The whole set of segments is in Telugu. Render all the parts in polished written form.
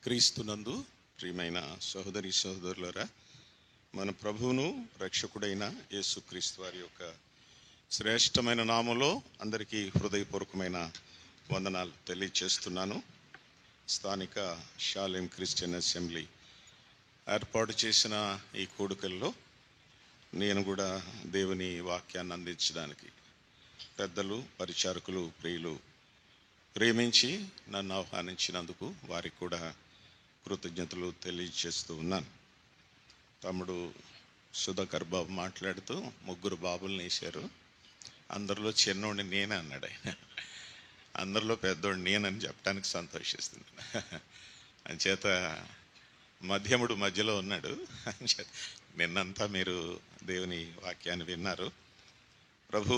క్రీస్తునందు ప్రియమైన సహోదరి సహోదరులారా, మన ప్రభువును రక్షకుడైన యేసుక్రీస్తు వారి యొక్క శ్రేష్టమైన నామములో అందరికీ హృదయపూర్వకమైన వందనాలు తెలియచేస్తున్నాను. స్థానిక షాలేం క్రిస్టియన్ అసెంబ్లీ ఏర్పాటు చేసిన ఈ కూడికల్లో నేను కూడా దేవుని వాక్యాన్ని అందించడానికి పెద్దలు, పరిచారకులు, ప్రియులు ప్రేమించి నన్ను ఆహ్వానించినందుకు వారికి కూడా కృతజ్ఞతలు తెలియజేస్తూ ఉన్నాను. తమ్ముడు సుధాకర్ బాబు మాట్లాడుతూ 3 బాబుల్ని వేశారు. అందరిలో చిన్నోడిని నేనే అన్నాడు ఆయన. అందరిలో పెద్దోడిని నేనని చెప్పడానికి సంతోషిస్తున్నాను. అంచేత మధ్యముడు మధ్యలో ఉన్నాడు. నిన్నంతా మీరు దేవుని వాక్యాన్ని విన్నారు. ప్రభు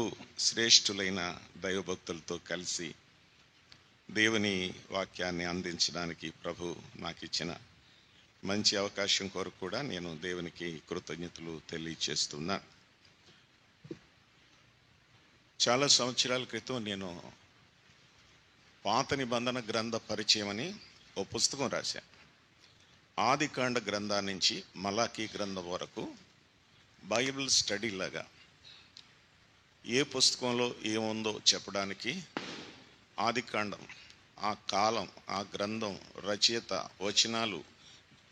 శ్రేష్ఠులైన దైవభక్తులతో కలిసి దేవుని వాక్యాన్ని అందించడానికి ప్రభు నాకు ఇచ్చిన మంచి అవకాశం కొరకు కూడా నేను దేవునికి కృతజ్ఞతలు తెలియచేస్తున్నా. చాలా సంవత్సరాల క్రితం నేను పాత నిబంధన గ్రంథ పరిచయం అని ఓ పుస్తకం రాశాను. ఆదికాండ గ్రంథం నుంచి మలాకీ గ్రంథం వరకు బైబిల్ స్టడీ లాగా ఏ పుస్తకంలో ఏముందో చెప్పడానికి ఆదికాండం, ఆ కాలం, ఆ గ్రంథం, రచయిత, వచనాలు,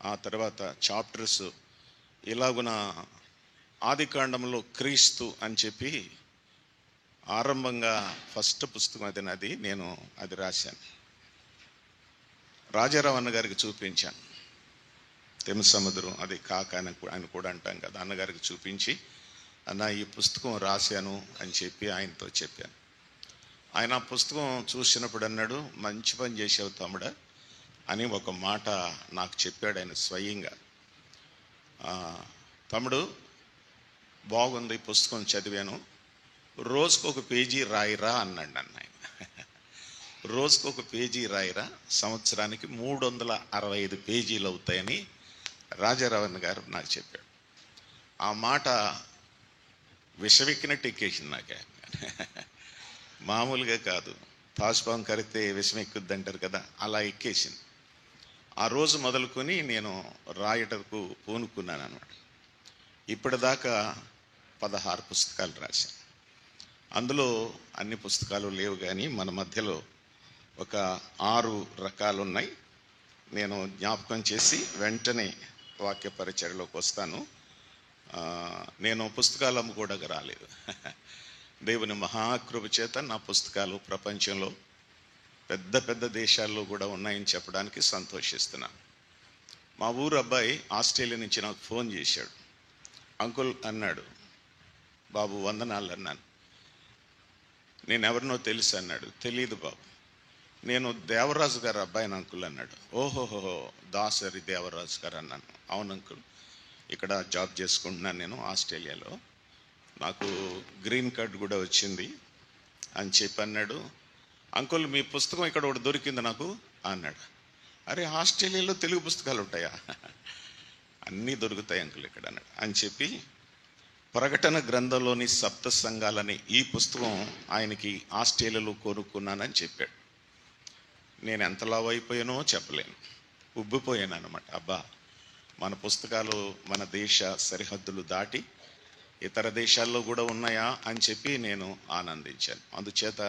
ఆ తర్వాత చాప్టర్స్, ఇలాగున ఆదికాండంలో క్రీస్తు అని చెప్పి ఆరంభంగా ఫస్ట్ పుస్తకం అది నాది. నేను అది రాశాను. రాజారావు అన్న గారికి చూపించాను. తెమ్మసముద్రం అది కాక ఆయన కూడా అంటాం కదా, అన్నగారికి చూపించి అన్న ఈ పుస్తకం రాశాను అని చెప్పి ఆయనతో చెప్పాను. ఆయన ఆ పుస్తకం చూసినప్పుడు అన్నాడు, మంచి పని చేసావు తమ్ముడా అని ఒక మాట నాకు చెప్పాడు ఆయన స్వయంగా. తమ్ముడు బాగుంది, పుస్తకం చదివాను, రోజుకొక పేజీ రాయిరా అన్నాడు నన్ను ఆయన. రోజుకొక పేజీ రాయిరా, సంవత్సరానికి 365 పేజీలు అవుతాయని రాజారావణ్ గారు నాకు చెప్పాడు. ఆ మాట విషవెక్కినట్టు ఎక్కేసింది నాకు. మామూలుగా కాదు, పాశుపాం కరిగితే విషం ఎక్కుద్ది అంటారు కదా, అలా ఎక్కేసింది. ఆ రోజు మొదలుకొని నేను రాయటకు పూనుకున్నాను అన్నమాట. ఇప్పటిదాకా 16 పుస్తకాలు రాశాను. అందులో అన్ని పుస్తకాలు లేవు, కానీ మన మధ్యలో ఒక 6 రకాలు ఉన్నాయి. నేను జ్ఞాపకం చేసి వెంటనే వాక్య పరిచర్యలోకి వస్తాను. నేను పుస్తకాలు అమ్ముకోవడానికి రాలేదు. దేవుని మహాకృప చేత నా పుస్తకాలు ప్రపంచంలో పెద్ద పెద్ద దేశాల్లో కూడా ఉన్నాయని చెప్పడానికి సంతోషిస్తున్నాను. మా ఊరు అబ్బాయి ఆస్ట్రేలియా నుంచి నాకు ఫోన్ చేశాడు. అంకుల్ అన్నాడు, బాబు వందనాలు అన్నాను. నేను ఎవరినో తెలుసు అన్నాడు. తెలియదు బాబు, నేను దేవరాజు గారు అబ్బాయిని అంకుల్ అన్నాడు. ఓహోహో, దాసరి దేవరాజు గారు అన్నాను. అవును అంకుల్, ఇక్కడ జాబ్ చేసుకుంటున్నాను నేను ఆస్ట్రేలియాలో, నాకు గ్రీన్ కార్డ్ కూడా వచ్చింది అని చెప్పి అన్నాడు. అంకుల్ మీ పుస్తకం ఇక్కడ ఒకటి దొరికింది నాకు అన్నాడు. అరే, ఆస్ట్రేలియాలో తెలుగు పుస్తకాలు ఉంటాయా? అన్నీ దొరుకుతాయి అంకుల్ ఇక్కడ అన్నాడు. అని చెప్పి ప్రకటన గ్రంథంలోని 7 సంఘాలని ఈ పుస్తకం ఆయనకి ఆస్ట్రేలియాలో కొనుక్కున్నానని చెప్పాడు. నేను ఎంత లావు అయిపోయానో చెప్పలేను, ఉబ్బిపోయాను అన్నమాట. అబ్బా, మన పుస్తకాలు మన దేశ సరిహద్దులు దాటి ఇతర దేశాల్లో కూడా ఉన్నాయా అని చెప్పి నేను ఆనందించాను. అందుచేత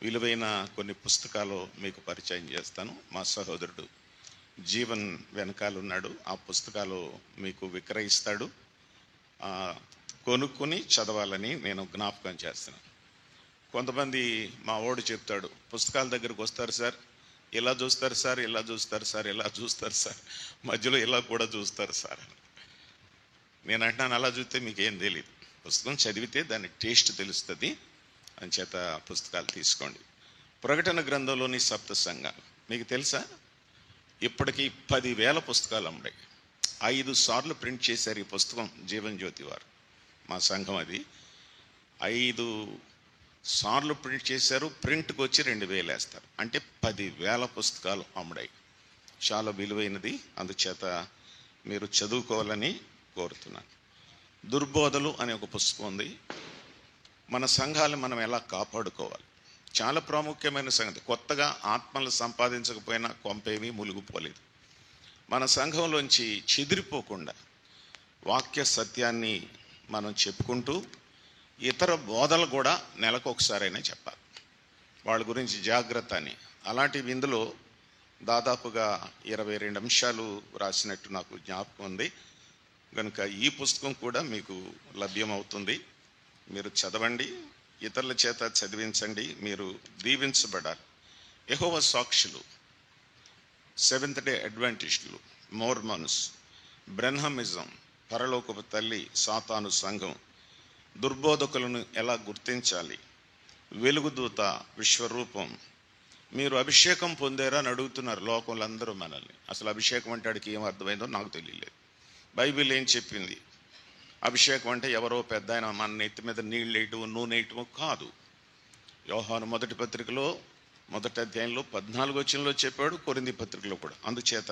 విలువైన కొన్ని పుస్తకాలు మీకు పరిచయం చేస్తాను. మా సహోదరుడు జీవన్ వెనకాల ఉన్నాడు, ఆ పుస్తకాలు మీకు విక్రయిస్తాడు. కొనుక్కొని చదవాలని నేను జ్ఞాపకం చేస్తున్నాను. కొంతమంది మా వాడు చెప్తాడు, పుస్తకాల దగ్గరకు వస్తారు సార్, ఇలా చూస్తారు సార్, ఇలా చూస్తారు సార్, ఇలా చూస్తారు సార్, మధ్యలో ఇలా కూడా చూస్తారు సార్. నేను అంటున్నాను, అలా చూస్తే మీకేం తెలియదు, పుస్తకం చదివితే దాని టేస్ట్ తెలుస్తుంది. అని చేత పుస్తకాలు తీసుకోండి. ప్రకటన గ్రంథంలోని 7 సంఘాలు మీకు తెలుసా? ఇప్పటికీ 10,000 పుస్తకాలు అమ్మాయి. 5 సార్లు ప్రింట్ చేశారు ఈ పుస్తకం జీవన్ జ్యోతి వారు, మా సంఘం. అది 5 సార్లు ప్రింట్ చేశారు. ప్రింట్కి వచ్చి 2,000 వేస్తారు, అంటే 10,000 పుస్తకాలు అమ్మాయి. చాలా విలువైనది, అందుచేత మీరు చదువుకోవాలని కోరుతున్నాను. దుర్బోధలు అనే ఒక పుస్తకం ఉంది. మన సంఘాలు మనం ఎలా కాపాడుకోవాలి, చాలా ప్రాముఖ్యమైన సంగతి. కొత్తగా ఆత్మలు సంపాదించకపోయినా కొంపేమీ మునిగిపోలేదు. మన సంఘంలోంచి చెదిరిపోకుండా వాక్య సత్యాన్ని మనం చెప్పుకుంటూ ఇతర బోధలు కూడా నెలకు ఒకసారైనా చెప్పాలి. వాళ్ళ గురించి జాగ్రత్త అని. అలాంటి ఇందులో దాదాపుగా 22 అంశాలు రాసినట్టు నాకు జ్ఞాపకం ఉంది. కనుక ఈ పుస్తకం కూడా మీకు లభ్యమవుతుంది. మీరు చదవండి, ఇతరుల చేత చదివించండి, మీరు దీవించబడాలి. యెహోవా సాక్షులు, సెవెంత్ డే అడ్వెంటిస్టులు, మోర్మన్స్, బ్రెన్హమిజం, పరలోకపు తల్లి, సాతాను సంఘం, దుర్బోధకులను ఎలా గుర్తించాలి, వెలుగుదూత, విశ్వరూపం. మీరు అభిషేకం పొందారా అని అడుగుతున్నారు లోకంలో అందరూ మనల్ని. అసలు అభిషేకం అంటే ఆడికి ఏం అర్థమైందో నాకు తెలియలేదు. బైబిల్ ఏం చెప్పింది? అభిషేకం అంటే ఎవరో పెద్ద ఆయన మన నెత్తి మీద నీళ్ళు వేయటం, నూనె వేయటం కాదు. యోహాను మొదటి పత్రికలో మొదటి అధ్యాయంలో 14వ వచనంలో చెప్పాడు, కొరింథీ పత్రికలో కూడా. అందుచేత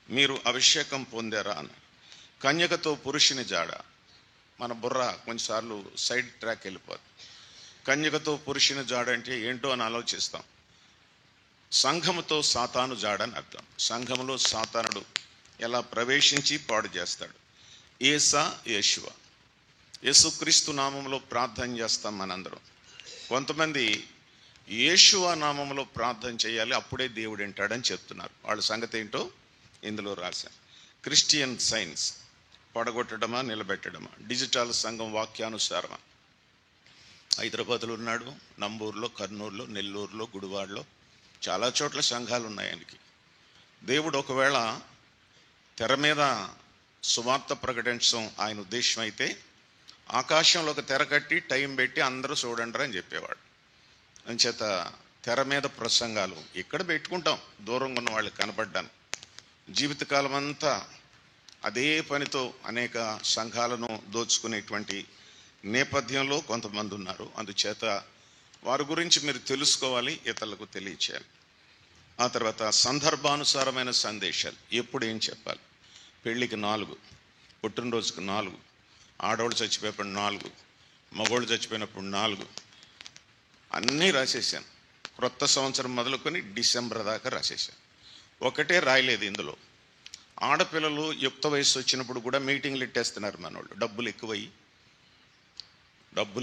మీరు అభిషేకం పొందారా అని. కన్యకతో పురుషుని జాడ, మన బుర్ర కొన్నిసార్లు సైడ్ ట్రాక్ వెళ్ళిపోతుంది. కన్యకతో పురుషుని జాడ అంటే ఏంటో అని ఆలోచిస్తాం. సంఘముతో సాతాను జాడని అర్థం. సంఘములో సాతానుడు ఎలా ప్రవేశించి పాడు చేస్తాడు. యేషువ, యేసుక్రీస్తు నామంలో ప్రార్థన చేస్తాం మనందరం. కొంతమంది యేషువ నామంలో ప్రార్థన చేయాలి, అప్పుడే దేవుడు వింటాడని చెప్తున్నారు. వాళ్ళ సంగతి ఏంటో ఇందులో రాశాను. క్రిస్టియన్ సైన్స్, పడగొట్టడమా నిలబెట్టడమా, డిజిటల్ సంఘం వాక్యానుసారమా. హైదరాబాద్లో ఉన్నాడు, నంబూరులో, కర్నూలులో, నెల్లూరులో, గుడివాడలో చాలా చోట్ల సంఘాలు ఉన్నాయి ఆయనకి. దేవుడు ఒకవేళ తెర మీద సువార్త ప్రకటించడం ఆయన ఉద్దేశం అయితే ఆకాశంలో ఒక తెర కట్టి టైం పెట్టి అందరూ చూడండి అని చెప్పేవాడు. అంచేత తెర మీద ప్రసంగాలు ఇక్కడ పెట్టుకుంటాం, దూరంగా ఉన్న వాళ్ళకి కనపడ్డాను. జీవితకాలం అంతా అదే పనితో అనేక సంఘాలను దోచుకునేటువంటి నేపథ్యంలో కొంతమంది ఉన్నారు. అందుచేత వారి గురించి మీరు తెలుసుకోవాలి, ఇతరులకు తెలియచేయాలి. ఆ తర్వాత సందర్భానుసారమైన సందేశాలు. ఎప్పుడు ఏం చెప్పాలి? పెళ్ళికి 4, పుట్టినరోజుకు 4, ఆడవాళ్ళు చచ్చిపోయినప్పుడు 4, మగవాళ్ళు చచ్చిపోయినప్పుడు 4 అన్నీ రాసేసాను. క్రొత్త సంవత్సరం మొదలుకొని డిసెంబర్ దాకా రాసేసాను. ఒకటే రాయలేదు ఇందులో. ఆడపిల్లలు యుక్త వయసు వచ్చినప్పుడు కూడా మీటింగ్లు ఇట్టేస్తున్నారు మనోళ్ళు. డబ్బులు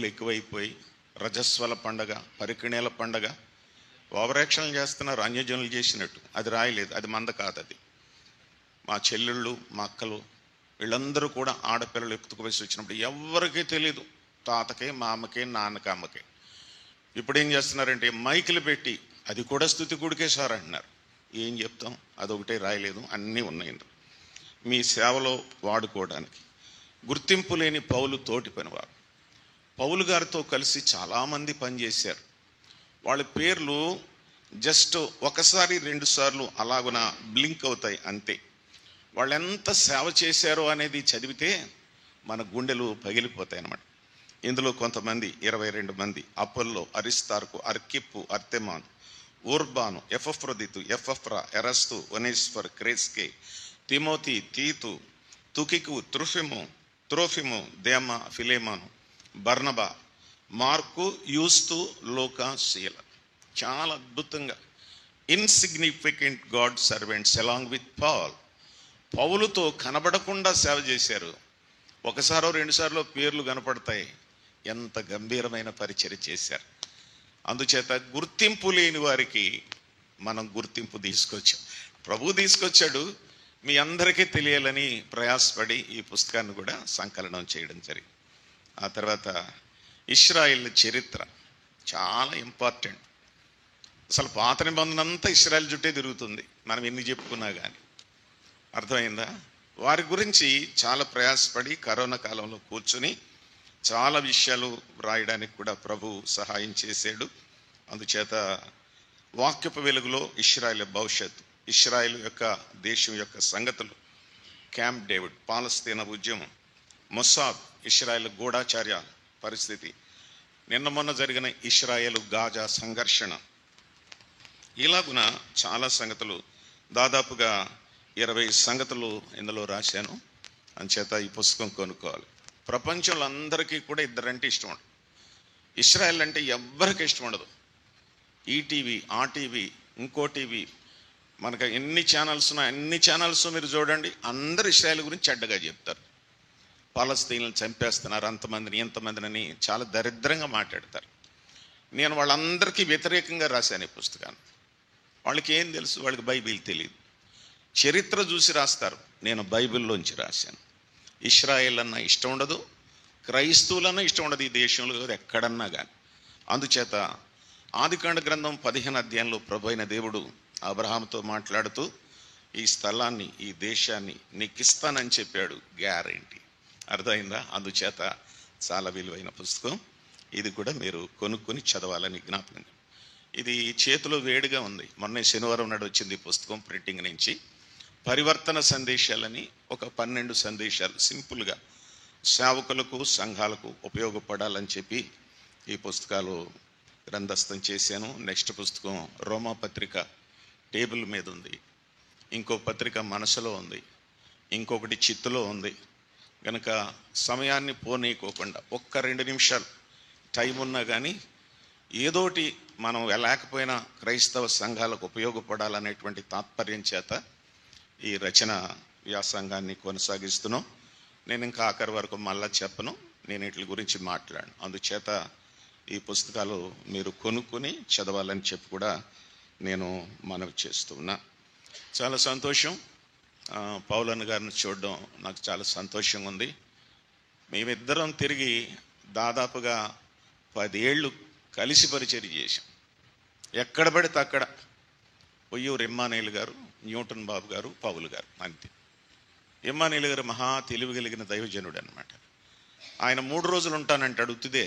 ఎక్కువైపోయి రజస్వల పండగ, పరికిణేల పండగ, ఓవరాక్షన్లు చేస్తున్నారు అన్యజనులు చేసినట్టు. అది రాయలేదు, అది మంద కాదు. అది మా చెల్లెళ్ళు, మా అక్కలు, వీళ్ళందరూ కూడా ఆడపిల్లలు యుక్త వయసు వచ్చినప్పుడు ఎవరికీ తెలియదు. తాతకే, మా అమ్మకే, నాన్నకి, అమ్మకే. ఇప్పుడు ఏం చేస్తున్నారంటే మైకులు పెట్టి అది కూడా స్తుతి గుడికే సార్ అంటున్నారు. ఏం చెప్తాం? అదొకటే రాయలేదు, అన్నీ ఉన్నాయి మీ సేవలో వాడుకోవడానికి. గుర్తింపు లేని పౌలు తోటి పనివారు. పౌలు గారితో కలిసి చాలామంది పనిచేశారు. వాళ్ళ పేర్లు జస్ట్ ఒకసారి 2 సార్లు అలాగున బ్లింక్ అవుతాయి అంతే. వాళ్ళు ఎంత సేవ చేశారో అనేది చదివితే మన గుండెలు పగిలిపోతాయి అన్నమాట. ఇందులో కొంతమంది 22 మంది: Apollo, అరిస్తార్కు, అర్కిప్పు, అర్తెమాను, ఊర్బాను, Epaphroditus, ఎపఫ్రా, ఎరస్తు, ఒనేస్ఫర్, Crescens, Timothy, Titus, Tychicus, Trophimus, Demas, Philemon, Barnabas, Mark, Justus, Luke, Silas. చాలా అద్భుతంగా insignificant God servants along with Paul. పౌలుతో కనబడకుండా సేవ చేశారు. ఒకసారో 2 సార్లు పేర్లు కనపడతాయి. ఎంత గంభీరమైన పరిచర్య చేశారు. అందుచేత గుర్తింపు లేని వారికి మనం గుర్తింపు తీసుకొచ్చాం. ప్రభు తీసుకొచ్చాడు. మీ అందరికీ తెలియాలని ప్రయాసపడి ఈ పుస్తకాన్ని కూడా సంకలనం చేయడం జరిగింది. ఆ తర్వాత ఇశ్రాయేల్ చరిత్ర చాలా ఇంపార్టెంట్. అసలు పాత నిబంధన అంతా ఇశ్రాయేల్ చుట్టే తిరుగుతుంది, మనం ఎన్ని చెప్పుకున్నా కానీ. అర్థమైందా? వారి గురించి చాలా ప్రయాసపడి కరోనా కాలంలో కూర్చుని చాలా విషయాలు రాయడానికి కూడా ప్రభు సహాయం చేశాడు. అందుచేత వాక్యపు వెలుగులో ఇశ్రాయేల్ భవిష్యత్తు, ఇశ్రాయేల్ యొక్క దేశం యొక్క సంగతులు, క్యాంప్ డేవిడ్, పాలస్తీనా ఉద్యమం, మొసాద్, ఇశ్రాయేల్ గూఢాచార్య పరిస్థితి, నిన్న మొన్న జరిగిన ఇశ్రాయేల్ గాజా సంఘర్షణ, ఇలాగున చాలా సంగతులు, దాదాపుగా 20 సంగతులు ఇందులో రాశాను. అంచేత ఈ పుస్తకం కొనుక్కోవాలి. ప్రపంచంలో అందరికీ కూడా ఇద్దరంటే ఇష్టం ఉండదు. ఇశ్రాయేల్ అంటే ఎవ్వరికి ఇష్టం ఉండదు. ఈటీవీ, ఆ టీవీ, ఇంకో టీవీ, మనకు ఎన్ని ఛానల్స్ ఉన్నాయి, అన్ని ఛానల్స్ మీరు చూడండి, అందరు ఇశ్రాయేల్ గురించి చెడ్డగా చెప్తారు. పాలస్తీన్లను చంపేస్తున్నారు, అంతమందిని ఇంతమందిని చాలా దరిద్రంగా మాట్లాడతారు. నేను వాళ్ళందరికీ వ్యతిరేకంగా రాశాను ఈ పుస్తకాన్ని. వాళ్ళకి ఏం తెలుసు? వాళ్ళకి బైబిల్ తెలియదు. చరిత్ర చూసి రాస్తారు, నేను బైబిల్లోంచి రాశాను. ఇశ్రాయేల్ అన్న ఇష్టం ఉండదు, క్రైస్తవులన్నా ఇష్టం ఉండదు ఈ దేశంలో ఎక్కడన్నా కానీ. అందుచేత ఆదికాండ గ్రంథం 15 అధ్యాయంలో ప్రభు అయిన దేవుడు అబ్రహాముతో మాట్లాడుతూ ఈ స్థలాన్ని, ఈ దేశాన్ని నీకు ఇస్తానని చెప్పాడు, గ్యారెంటీ. అర్థమైందా? అందుచేత చాలా విలువైన పుస్తకం. ఇది కూడా మీరు కొనుక్కొని చదవాలని జ్ఞాపకం. ఇది చేతిలో వేడిగా ఉంది. మొన్న శనివారం నాడు వచ్చింది ఈ పుస్తకం ప్రింటింగ్ నుంచి. పరివర్తన సందేశాలని ఒక 12 సందేశాలు సింపుల్గా సేవకులకు, సంఘాలకు ఉపయోగపడాలని చెప్పి ఈ పుస్తకాలు గ్రంథస్థం చేశాను. నెక్స్ట్ పుస్తకం రోమా పత్రిక టేబుల్ మీద ఉంది, ఇంకో పత్రిక మనసులో ఉంది, ఇంకొకటి చిత్తులో ఉంది. కనుక సమయాన్ని పోనీయకోకుండా ఒక్క 2 నిమిషాలు టైం ఉన్నా కానీ ఏదోటి మనం లేకపోయినా క్రైస్తవ సంఘాలకు ఉపయోగపడాలనేటువంటి తాత్పర్యం చేత ఈ రచన వ్యాసంగాన్ని కొనసాగిస్తున్నాం. నేను ఇంకా ఆఖరి వరకు మళ్ళా చెప్పను, నేను వీటి గురించి మాట్లాడను. అందుచేత ఈ పుస్తకాలు మీరు కొనుక్కొని చదవాలని చెప్పి కూడా నేను మనవి చేస్తున్నా. చాలా సంతోషం, పౌలన్న గారిని చూడడం నాకు చాలా సంతోషంగా ఉంది. మేమిద్దరం తిరిగి దాదాపుగా 10 ఏళ్ళు కలిసి పరిచర్య చేశాం. ఎక్కడ పడితే అక్కడ పొయ్యూరు ఇమ్మానుయేల్ గారు, న్యూటన్ బాబు గారు, పౌలు గారు, అంతే. ఇమ్మానుయేల్ గారు మహా తెలివి కలిగిన దైవజనుడు అనమాట. ఆయన 3 రోజులు ఉంటానంటే అడుగుతుందే,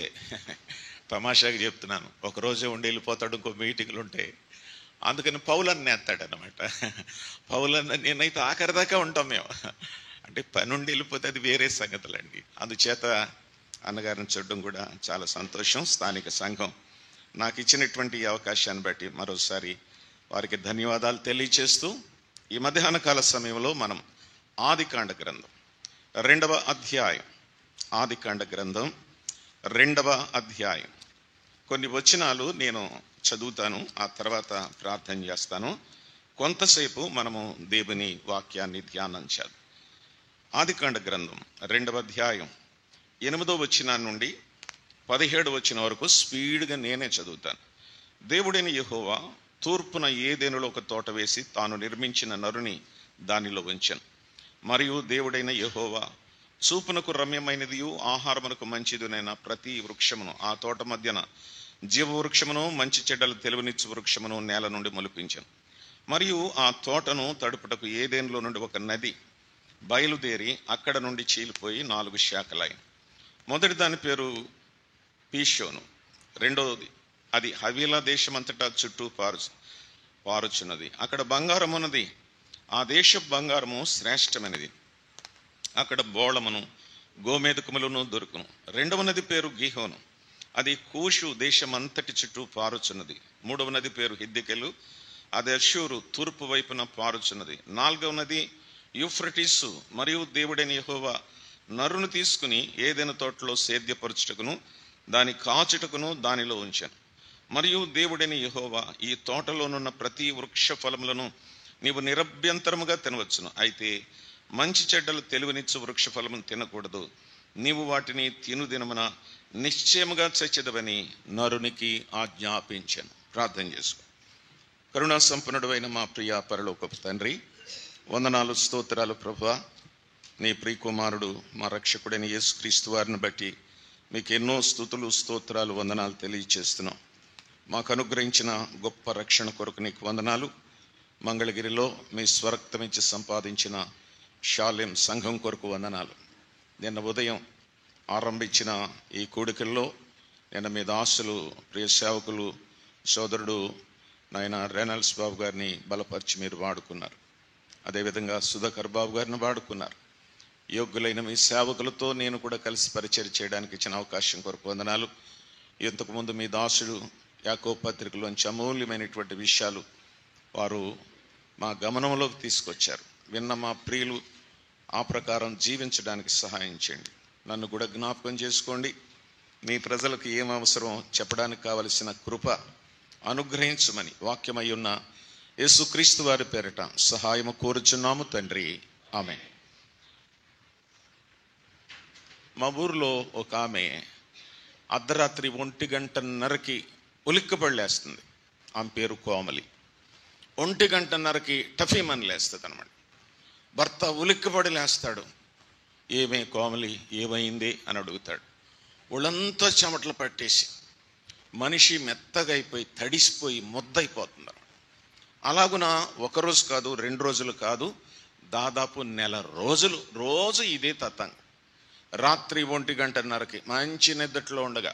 తమాషాగా చెప్తున్నాను. ఒకరోజే ఉండి వెళ్ళిపోతాడు, ఇంకో మీటింగ్లు ఉంటాయి. అందుకని పౌలన్న నేస్తాడనమాట. పౌలన్న నేనైతే ఆఖరి దాకా ఉంటాం మేము. అంటే పని ఉండి వెళ్ళిపోతే అది వేరే సంగతులండి. అందుచేత అన్నగారిని చూడడం కూడా చాలా సంతోషం. స్థానిక సంఘం నాకు ఇచ్చినటువంటి ఈ అవకాశాన్ని బట్టి మరోసారి వారికి ధన్యవాదాలు తెలియచేస్తూ, ఈ మధ్యాహ్న కాల సమయంలో మనం ఆదికాండ గ్రంథం 2వ అధ్యాయం, ఆదికాండ గ్రంథం 2వ అధ్యాయం కొన్ని వచనాలు నేను చదువుతాను, ఆ తర్వాత ప్రార్థన చేస్తాను. కొంతసేపు మనము దేవుని వాక్యాన్ని ధ్యానం చేద్దాం. ఆదికాండ గ్రంథం 2వ అధ్యాయం 8వ వచనం నుండి 17వ వచనం వరకు స్పీడ్గా నేనే చదువుతాను. దేవుడైన యెహోవా తూర్పున ఏదెనులో ఒక తోట వేసి తాను నిర్మించిన నరుని దానిలో ఉంచెను. మరియు దేవుడైన యెహోవా చూపునకు రమ్యమైనదియు ఆహారమునకు మంచిదినైన ప్రతి వృక్షమును ఆ తోట మధ్యన జీవ వృక్షమును మంచి చెడ్డలు తెలివినిచ్చు వృక్షమును నేల నుండి మొలిపించెను. మరియు ఆ తోటను తడుపుటకు ఏదెనులో నుండి ఒక నది బయలుదేరి అక్కడ నుండి చీలిపోయి 4 శాఖలాయి. మొదటి దాని పేరు పీషోను, రెండవది అది హవీలా దేశమంతటా చుట్టూ పారుచున్నది. అక్కడ బంగారం ఉన్నది, ఆ దేశ బంగారము శ్రేష్టమైనది. అక్కడ బోళమును గోమేధకములను దొరుకును. రెండవ నది పేరు గిహోను, అది కూషు దేశమంతటి చుట్టూ పారుచున్నది. మూడవ నది పేరు హిద్దెకెలు, అది అషూరు తూర్పు వైపున పారుచున్నది. 4వ నది యూఫ్రటీసు. మరియు దేవుడైన యెహోవా నరును తీసుకుని ఏదైనా తోటలో సేద్యపరచుటకును దాని కాచుటకును దానిలో ఉంచాను. మరియు దేవుడైన యెహోవా ఈ తోటలోనున్న ప్రతి వృక్ష ఫలములను నీవు నిరభ్యంతరముగా తినవచ్చును, అయితే మంచి చెడ్డలు తెలివినిచ్చు వృక్ష ఫలమును తినకూడదు. నీవు వాటిని తినుదినమున నిశ్చయముగా చచ్చెదవని నరునికి ఆజ్ఞాపించాను. ప్రార్థన చేసుకో. కరుణా సంపన్నుడు అయిన మా ప్రియ పరలోకపు తండ్రి, వందనాలు, స్తోత్రాలు ప్రభువా. నీ ప్రియకుమారుడు మా రక్షకుడైన యేసుక్రీస్తు వారిని బట్టి మీకు ఎన్నో స్తుతులు, స్తోత్రాలు, వందనాలు తెలియచేస్తున్నాం. మాకు అనుగ్రహించిన గొప్ప రక్షణ కొరకు నీకు వందనాలు. మంగళగిరిలో మీ స్వరక్తమిచ్చి సంపాదించిన షాలెం సంఘం కొరకు వందనాలు. నిన్న ఉదయం ఆరంభించిన ఈ కూడికల్లో నిన్న మీ దాసులు, ప్రియ సేవకులు, సోదరుడు నాయన రెనాల్డ్స్ బాబు గారిని బలపరిచి మీరు వాడుకున్నారు. అదేవిధంగా సుధాకర్ బాబు గారిని వాడుకున్నారు. యోగ్యులైన మీ సేవకులతో నేను కూడా కలిసి పరిచయం చేయడానికి ఇచ్చిన అవకాశం కొరకు వందనాలు. ఇంతకుముందు మీ దాసుడు యాకోబు పత్రికలోంచి అమూల్యమైనటువంటి విషయాలు వారు మా గమనంలోకి తీసుకొచ్చారు. విన్న మా ప్రియులు ఆ ప్రకారం జీవించడానికి సహాయం చేయండి. నన్ను కూడా జ్ఞాపకం చేసుకోండి. మీ ప్రజలకు ఏం అవసరం చెప్పడానికి కావలసిన కృప అనుగ్రహించమని వాక్యమై ఉన్న యేసుక్రీస్తు వారి పేరిట సహాయము కోరుచున్నాము తండ్రి, ఆమేన్. మా ఊరిలో ఒక ఆమె అర్ధరాత్రి 1:30కి ఉలిక్కపడి లేస్తుంది. ఆమె పేరు కోమలి. 1:30కి టఫీమని లేస్తుంది అనమాట. భర్త ఉలిక్కపడి లేస్తాడు. ఏమే కోమలి, ఏమైంది అని అడుగుతాడు. ఒళ్ళంతా చెమటలు పట్టేసి మనిషి మెత్తగా అయిపోయి తడిసిపోయి ముద్దయిపోతున్నారు. అలాగున ఒకరోజు కాదు, 2 రోజులు కాదు, దాదాపు నెల రోజులు రోజు ఇదే తతంగం. రాత్రి 1:30కి మంచి నిద్రలో ఉండగా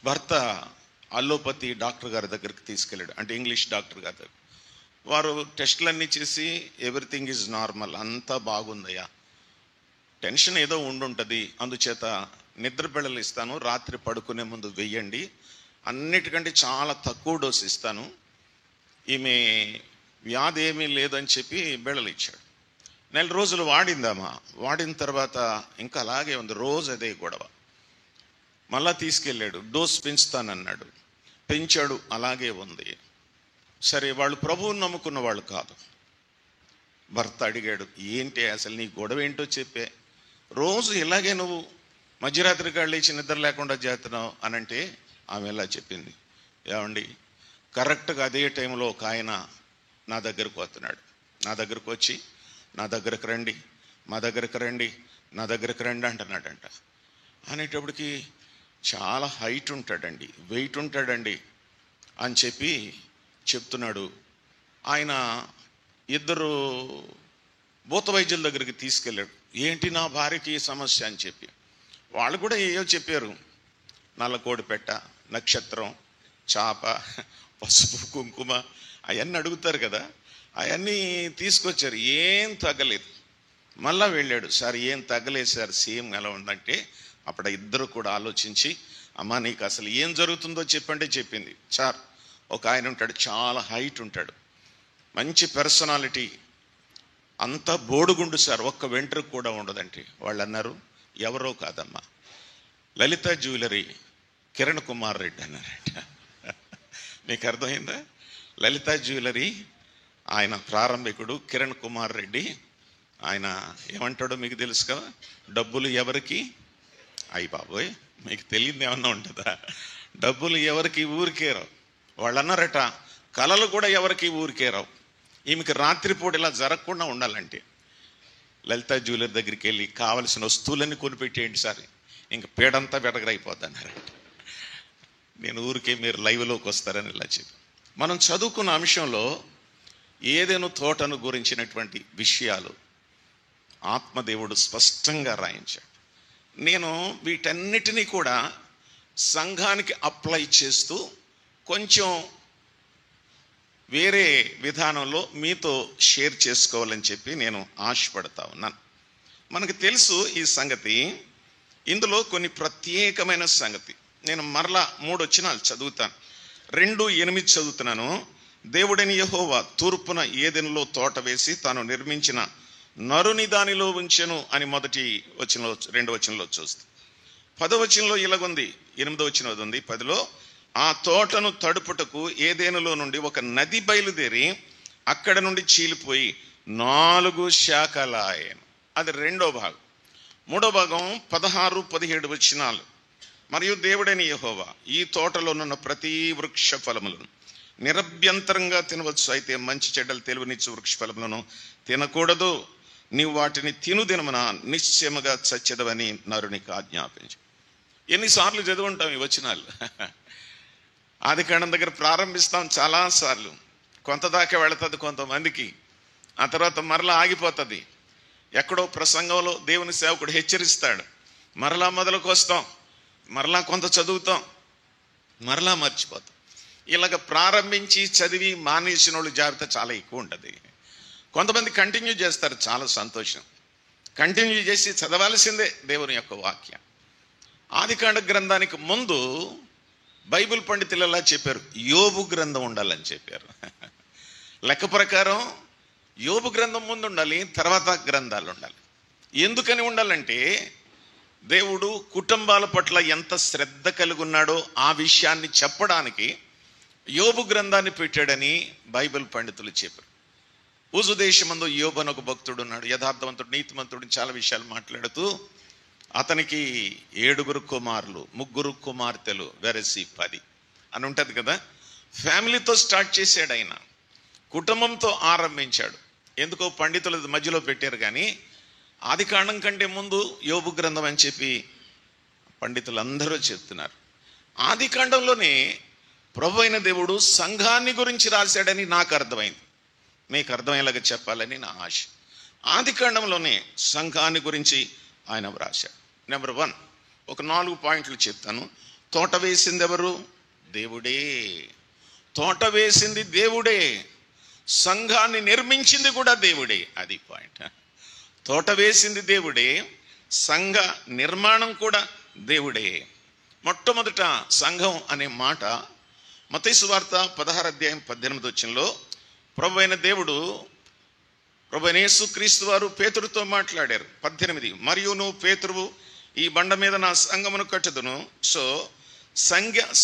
భర్త అల్లోపతి డాక్టర్ గారి దగ్గరికి తీసుకెళ్ళాడు. అంటే ఇంగ్లీష్ డాక్టర్ గారి దగ్గర. వారు టెస్టులన్నీ చేసి ఎవ్రీథింగ్ ఈజ్ నార్మల్, అంతా బాగుందయ్యా, టెన్షన్ ఏదో ఉండుంటుంది, అందుచేత నిద్ర బిళ్ళలు ఇస్తాను, రాత్రి పడుకునే ముందు వెయ్యండి, అన్నిటికంటే చాలా తక్కువ డోసు ఇస్తాను, ఈమె వ్యాధి ఏమీ లేదని చెప్పి బిళ్ళలు ఇచ్చాడు. 4 రోజులు వాడిందామా. వాడిన తర్వాత ఇంకా అలాగే ఉంది, రోజు అదే గొడవ. మళ్ళా తీసుకెళ్ళాడు, డోస్ పెంచుతానన్నాడు, పెంచాడు, అలాగే ఉంది. సరే, వాళ్ళు ప్రభువుని నమ్ముకున్న వాళ్ళు కాదు. భర్త అడిగాడు, ఏంటి అసలు నీ గొడవ ఏంటో చెప్పే, రోజు ఇలాగే నువ్వు మధ్యరాత్రి కాళ్ళు లేచి నిద్ర లేకుండా చేస్తున్నావు అని అంటే ఆమె ఎలా చెప్పింది, ఏమండి కరెక్ట్గా అదే టైంలో ఒక ఆయన నా దగ్గరకు వస్తున్నాడు. నా దగ్గరకు వచ్చి నా దగ్గరకు రండి, మా దగ్గరకు రండి, నా దగ్గరకు రండి అంటున్నాడంట. అనేటప్పటికి చాలా హైట్ ఉంటాడండి, వెయిట్ ఉంటాడండి అని చెప్పి చెప్తున్నాడు. ఆయన 2 భూత వైద్యుల దగ్గరికి తీసుకెళ్ళాడు. ఏంటి నా భార్యకి సమస్య అని చెప్పి వాళ్ళు కూడా ఏవో చెప్పారు. నల్లకోడి పెట్ట, నక్షత్రం, చాప, పసుపు, కుంకుమ అవన్నీ అడుగుతారు కదా, అవన్నీ తీసుకొచ్చారు. ఏం తగ్గలేదు. మళ్ళా వెళ్ళాడు, సార్ ఏం తగ్గలేదు సార్, సేమ్ ఎలా ఉందంటే అప్పుడు 2 కూడా ఆలోచించి, అమ్మా నీకు అసలు ఏం జరుగుతుందో చెప్పంటే చెప్పింది. సార్ ఒక ఆయన ఉంటాడు, చాలా హైట్ ఉంటాడు, మంచి పర్సనాలిటీ, అంతా బోడుగుండు సార్, ఒక్క వెంట్రుక కూడా ఉండదంటే. వాళ్ళు అన్నారు, ఎవరో కాదమ్మా, లలిత జ్యువెలరీ కిరణ్ కుమార్ రెడ్డి అన్నారంట. మీకు అర్థమైందా? లలిత జ్యువెలరీ ఆయన ప్రారంభికుడు కిరణ్ కుమార్ రెడ్డి. ఆయన ఏమంటాడో మీకు తెలుసు కదా, డబ్బులు ఎవరికి, అయ్యి బాబోయ్ మీకు తెలియదు ఏమన్నా ఉంటుందా, డబ్బులు ఎవరికి ఊరికేరావు. వాళ్ళు అన్నారట, కళలు కూడా ఎవరికి ఊరికేరావు. ఈమెకి రాత్రిపూట ఇలా జరగకుండా ఉండాలంటే లలిత జ్యువెలరీ దగ్గరికి వెళ్ళి కావలసిన వస్తువులన్నీ కొనిపెట్టేయండి సార్, ఇంక పేడంతా వెడగరైపోద్ది అన్నారంట. నేను ఊరికే మీరు లైవ్లోకి వస్తారని ఇలా చెప్పి, మనం చదువుకున్న అంశంలో ఏదైనా తోటను గురించినటువంటి విషయాలు ఆత్మదేవుడు స్పష్టంగా రాయించాడు. నేను వీటన్నిటినీ కూడా సంఘానికి అప్లై చేస్తూ కొంచెం వేరే విధానంలో మీతో షేర్ చేసుకోవాలని చెప్పి నేను ఆశపడతా ఉన్నాను. మనకు తెలుసు ఈ సంగతి, ఇందులో కొన్ని ప్రత్యేకమైన సంగతి. నేను మరలా 3 వచనాలు చదువుతాను. 2:8 చదువుతున్నాను. దేవుడైన యెహోవా తూర్పున ఏదెనులో తోట వేసి తాను నిర్మించిన నరుని దానిలో ఉంచెను అని 1 వచనంలో 2 వచనంలో చూస్తాం. 10వ వచనంలో ఇలాగుంది, 8వ వచనం ఉంది. 10లో ఆ తోటను తడుపుటకు ఏదేనులో నుండి ఒక నది బయలుదేరి అక్కడ నుండి చీలిపోయి 4 శాఖలాయెను. అది 2వ భాగం. 3వ భాగం 16, 17 వచనాలు. మరియు దేవుడైన యెహోవా ఈ తోటలోనున్న ప్రతి వృక్ష ఫలములను నిరభ్యంతరంగా తినవచ్చు, అయితే మంచి చెడ్డలు తెలివినిచ్చు వృక్ష ఫలములను తినకూడదు, నీవు వాటిని తిను దినమున నిశ్చయముగా చచ్చెదవని నరునికి ఆజ్ఞాపించు. ఎన్నిసార్లు చదువుంటాం ఈ వచనాలు. ఆదికాండం దగ్గర ప్రారంభిస్తాం చాలాసార్లు, కొంత దాకా వెళుతుంది కొంతమందికి, ఆ తర్వాత మరలా ఆగిపోతుంది. ఎక్కడో ప్రసంగంలో దేవుని సేవకుడు హెచ్చరిస్తాడు, మరలా మొదలుకు వస్తాం, మరలా కొంత చదువుతాం, మరలా మర్చిపోతాం. ఇలాగ ప్రారంభించి చదివి మానేసిన వాళ్ళు జాబితా చాలా ఎక్కువ ఉంటుంది. కొంతమంది కంటిన్యూ చేస్తారు, చాలా సంతోషం, కంటిన్యూ చేసి చదవాల్సిందే దేవుని యొక్క వాక్యం. ఆదికాండ గ్రంథానికి ముందు బైబిల్ పండితులు ఎలా చెప్పారు, యోబు గ్రంథం ఉండాలని చెప్పారు. లెక్క ప్రకారం యోబు గ్రంథం ముందు ఉండాలి, తర్వాత గ్రంథాలు ఉండాలి. ఎందుకని ఉండాలంటే దేవుడు కుటుంబాల పట్ల ఎంత శ్రద్ధ కలిగి ఉన్నాడో ఆ విషయాన్ని చెప్పడానికి యోబు గ్రంథాన్ని పెట్టాడని బైబిల్ పండితులు చెప్పారు. ఊజు దేశమందు యోబు అని ఒక భక్తుడు ఉన్నాడు, యథార్థవంతుడు, నీతిమంతుడు, చాలా విషయాలు మాట్లాడుతూ అతనికి 7 కుమారులు, 3 కుమార్తెలు, వెరసి 10 అని ఉంటుంది కదా. ఫ్యామిలీతో స్టార్ట్ చేశాడు ఆయన, కుటుంబంతో ఆరంభించాడు. ఎందుకో పండితులు మధ్యలో పెట్టారు, కానీ ఆది కాండం కంటే ముందు యోబు గ్రంథం అని చెప్పి పండితులు అందరూ చెప్తున్నారు. ఆది కాండంలోనే ప్రభు అయిన దేవుడు సంఘాన్ని గురించి రాశాడని నాకు అర్థమైంది, మీకు అర్థమయ్యేలాగా చెప్పాలని నా ఆశ. ఆది కాండంలోనే సంఘాన్ని గురించి ఆయన రాశాడు. నెంబర్ 1 ఒక 4 పాయింట్లు చెప్తాను. తోట వేసింది ఎవరు? దేవుడే. తోట వేసింది దేవుడే, సంఘాన్ని నిర్మించింది కూడా దేవుడే. అది పాయింట్. తోట వేసింది దేవుడే, సంఘ నిర్మాణం కూడా దేవుడే. మొట్టమొదట సంఘం అనే మాట మత్తయి సువార్త 16 అధ్యాయం 18 వచనంలో ప్రభు అయిన దేవుడు, ప్రభు అయిన యేసుక్రీస్తు వారు పేతురుతో మాట్లాడారు. 18 మరియు నువ్వు పేతురువు, ఈ బండ మీద నా సంఘమును కట్టుదును. సో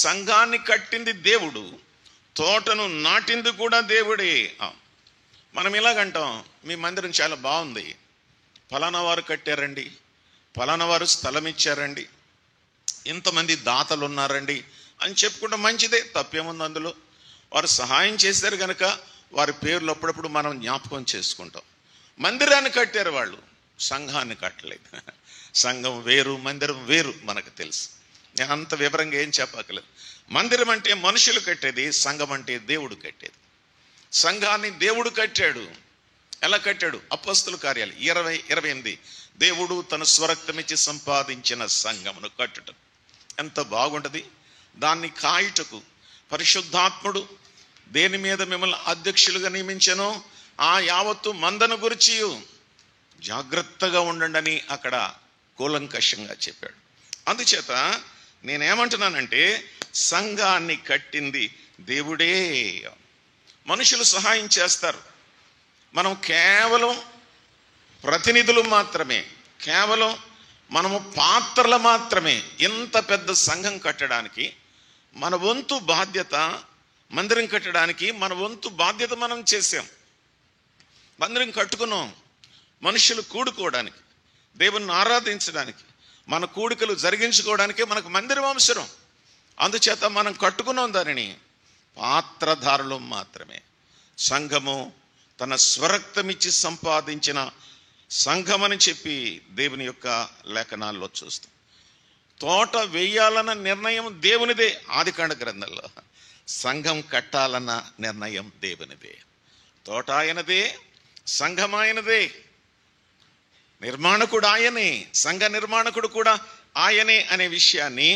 సంఘాన్ని కట్టింది దేవుడు, తోటను నాటింది కూడా దేవుడే. మనం ఇలాగంటాం, మీ మందిరం చాలా బాగుంది, ఫలానా వారు కట్టారండి, ఫలానా వారు స్థలం ఇచ్చారండి, ఇంతమంది దాతలు ఉన్నారండి అని చెప్పుకుంటాం. మంచిదే, తప్పేముంది అందులో. వారు సహాయం చేశారు కనుక వారి పేర్లు అప్పుడప్పుడు మనం జ్ఞాపకం చేసుకుంటాం. మందిరాన్ని కట్టారు వాళ్ళు, సంఘాన్ని కట్టలేదు. సంఘం వేరు, మందిరం వేరు, మనకు తెలుసు. నేను అంత వివరంగా ఏం చెప్పక్కలేదు. మందిరం అంటే మనుషులు కట్టేది, సంఘం అంటే దేవుడు కట్టేది. సంఘాన్ని దేవుడు కట్టాడు. ఎలా కట్టాడు? అపోస్తల కార్యాలు 20:28 దేవుడు తన స్వరక్తమిచ్చి సంపాదించిన సంఘమును కట్టుట. ఎంత బాగుంటుంది. దాన్ని కాయుటకు పరిశుద్ధాత్ముడు దేని మీద మిమ్మల్ని అధ్యక్షులుగా నియమించానో ఆ యావత్తు మందను గురించి జాగ్రత్తగా ఉండండి అని అక్కడ కూలంకషంగా చెప్పాడు. అందుచేత నేనేమంటున్నానంటే సంఘాన్ని కట్టింది దేవుడే. మనుషులు సహాయం చేస్తారు, మనం కేవలం ప్రతినిధులు మాత్రమే, కేవలం మనము పాత్రలు మాత్రమే. ఇంత పెద్ద సంఘం కట్టడానికి మన వంతు బాధ్యత, మందిరం కట్టడానికి మన వంతు బాధ్యత మనం చేసాం. మందిరం కట్టుకున్నాం మనుషులు కూడుకోవడానికి, దేవుణ్ణి ఆరాధించడానికి, మన కూడికలు జరిగించుకోవడానికే మనకు మందిరం అవసరం. అందుచేత మనం కట్టుకున్నాం దానిని, పాత్రధారులు మాత్రమే. సంఘము తన స్వరక్తమిచ్చి సంపాదించిన సంఘమని చెప్పి దేవుని యొక్క లేఖనాల్లో చూస్తాం. తోట వేయాలన్న నిర్ణయం దేవునిదే ఆదికాండ గ్రంథంలో, సంఘం కట్టాలన్న నిర్ణయం దేవునిదే. తోట ఆయనదే, సంఘం ఆయనదే, నిర్మాణకుడు ఆయనే, సంఘ నిర్మాణకుడు కూడా ఆయనే అనే విషయాన్ని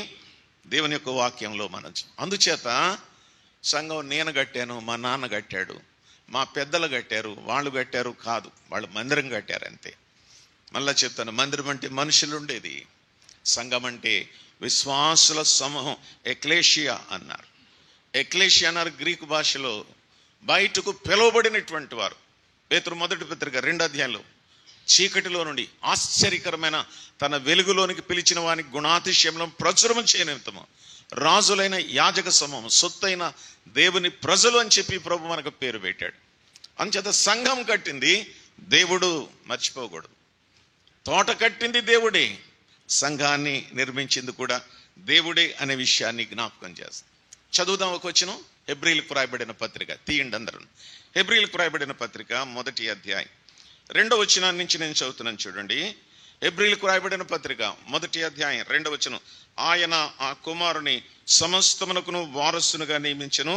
దేవుని యొక్క వాక్యంలో మనం. అందుచేత సంఘం నేను కట్టాను, మా నాన్న కట్టాడు, మా పెద్దలు కట్టారు, వాళ్ళు కట్టారు కాదు, వాళ్ళు మందిరం కట్టారు అంతే. మళ్ళా చెప్తాను, మందిరం అంటే మనుషులు ఉండేది, సంఘం అంటే విశ్వాసుల సమూహం, ఎక్లేషియా అన్నారు. ఎక్లేషియా అన్నారు గ్రీకు భాషలో, బయటకు పిలువబడినటువంటి వారు. పేతురు 1 పత్రిక 2 అధ్యాయంలో చీకటిలో నుండి ఆశ్చర్యకరమైన తన వెలుగులోనికి పిలిచిన వానికి గుణాతిశయంలో ప్రచురం చేయనిమిత్తము రాజులైన యాజక సమూహం, సొత్తైన దేవుని ప్రజలు అని చెప్పి ప్రభు మనకు పేరు పెట్టాడు. అంచేత సంఘం కట్టింది దేవుడు, మర్చిపోకూడదు. తోట కట్టింది దేవుడే, సంఘాన్ని నిర్మించింది కూడా దేవుడే అనే విషయాన్ని జ్ఞాపకం చేస్తాం. చదువుదాం ఒక వచనం, హెబ్రీలకు రాయబడిన పత్రిక తీయండి అందరూ. హెబ్రీలకు రాయబడిన పత్రిక 1వ అధ్యాయం 2వ వచనం నుంచి నేను చదువుతున్నాను చూడండి. హెబ్రీలకు రాయబడిన పత్రిక 1వ అధ్యాయం 2వ వచనం. ఆయన ఆ కుమారుని సమస్తమునకును వారసునుగా నియమించెను,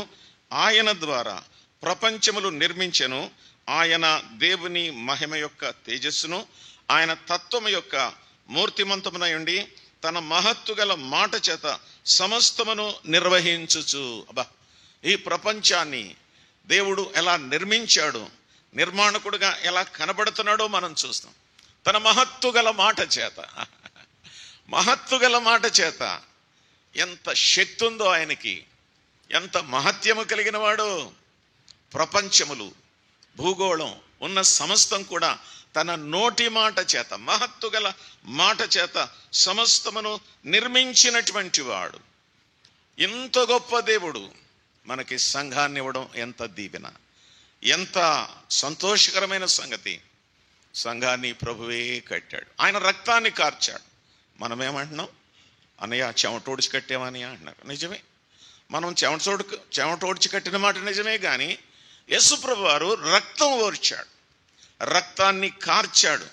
ఆయన ద్వారా ప్రపంచములు నిర్మించెను. ఆయన దేవుని మహిమ యొక్క తేజస్సును, ఆయన తత్వము యొక్క మూర్తిమంతమునై ఉండి తన మహత్తు గల మాట చేత సమస్తమును నిర్వహించుచు. అబ్బా, ఈ ప్రపంచాన్ని దేవుడు ఎలా నిర్మించాడు, నిర్మాణకుడుగా ఎలా కనబడుతున్నాడో మనం చూస్తాం. తన మహత్తు గల మాట చేత, మహత్తు గల మాట చేత. ఎంత శక్తి ఉందో ఆయనకి, ఎంత మహత్యము కలిగిన వాడో. ప్రపంచములు, భూగోళం ఉన్న సమస్తం కూడా తన నోటి మాట చేత, మహత్తు గల మాట చేత సమస్తమును నిర్మించినటువంటి వాడు. ఇంత గొప్ప దేవుడు మనకి సంఘాన్ని ఇవ్వడం ఎంత దీవెన, ఎంత సంతోషకరమైన సంగతి. సంఘాన్ని ప్రభువే కట్టాడు, ఆయన రక్తాన్ని కార్చాడు. మనమేమంటున్నాం? అన్నయ్య చెమటోడిచి కట్టామని అంటున్నారు. నిజమే, మనం చెమటోడిచి కట్టిన మాట నిజమే. కానీ యేసుప్రభు వారు రక్తం ఓర్చాడు, రక్తాన్ని కార్చాడు.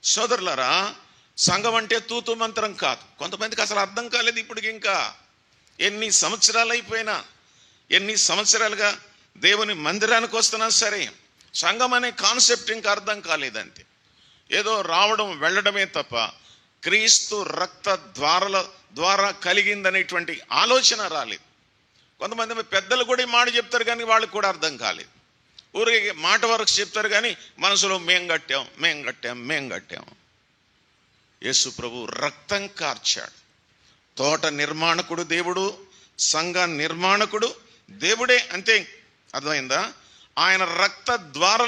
సోదరులారా, సంఘం అంటే తూతు మంత్రం కాదు. కొంతమందికి అసలు అర్థం కాలేదు ఇప్పటికి. ఇంకా ఎన్ని సంవత్సరాలు అయిపోయినా, ఎన్ని సంవత్సరాలుగా దేవుని మందిరానికి వస్తున్నా సరే సంఘం అనే కాన్సెప్ట్ ఇంకా అర్థం కాలేదంతే. ఏదో రావడం వెళ్ళడమే తప్ప క్రీస్తు రక్త ద్వారా కలిగిందనేటువంటి ఆలోచన రాలేదు. కొంతమంది పెద్దలు కూడా ఈ మాట చెప్తారు కానీ వాళ్ళకి కూడా అర్థం కాలేదు. ఊరికి మాట వరకు చెప్తారు కానీ మనసులో మేం కట్టాం. యేసు ప్రభు రక్తం కార్చాడు. తోట నిర్మాణకుడు దేవుడు, సంఘ నిర్మాణకుడు దేవుడే. అంతే, అర్థమైందా? ఆయన రక్త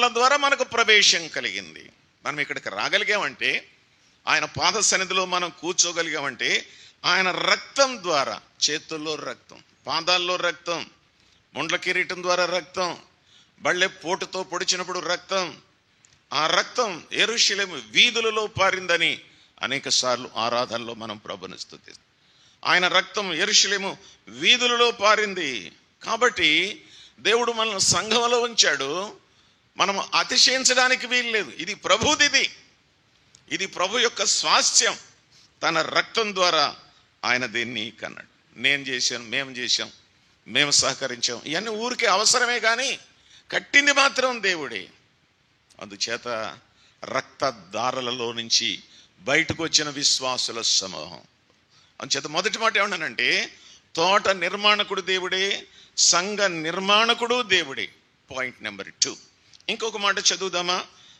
ద్వారా మనకు ప్రవేశం కలిగింది. మనం ఇక్కడికి రాగలిగామంటే, ఆయన పాద సన్నిధిలో మనం కూర్చోగలిగామంటే ఆయన రక్తం ద్వారా. చేతుల్లో రక్తం, పాదాల్లో రక్తం, ముండ్ల కిరీటం ద్వారా రక్తం, బళ్ళె పోటుతో పొడిచినప్పుడు రక్తం. ఆ రక్తం యెరూషలేము వీధులలో పారిందని అనేక సార్లు ఆరాధనలో మనం ప్రభుని స్తుతిస్తాం. ఆయన రక్తం యెరూషలేము వీధులలో పారింది. కాబట్టి దేవుడు మనల్ని సంఘంలో ఉంచాడు. మనం అతిశయించడానికి వీల్లేదు. ఇది ప్రభుదిది, ఇది ప్రభు యొక్క స్వాస్థ్యం. తన రక్తం ద్వారా ఆయన దీన్ని కన్నాడు. నేను చేశాను, మేము చేశాం, మేము సహకరించాం, ఇవన్నీ ఊరికే అవసరమే కానీ కట్టింది మాత్రం దేవుడే. అందుచేత రక్తధారలలో నుంచి బయటకు వచ్చిన విశ్వాసుల సమూహం. అందుచేత మొదటి మాట ఏమన్నానంటే, తోట నిర్మాణకుడు దేవుడే, సంఘ నిర్మాణకుడు దేవుడే. Point number 2. ఇంకొక మాట చదువుదామా?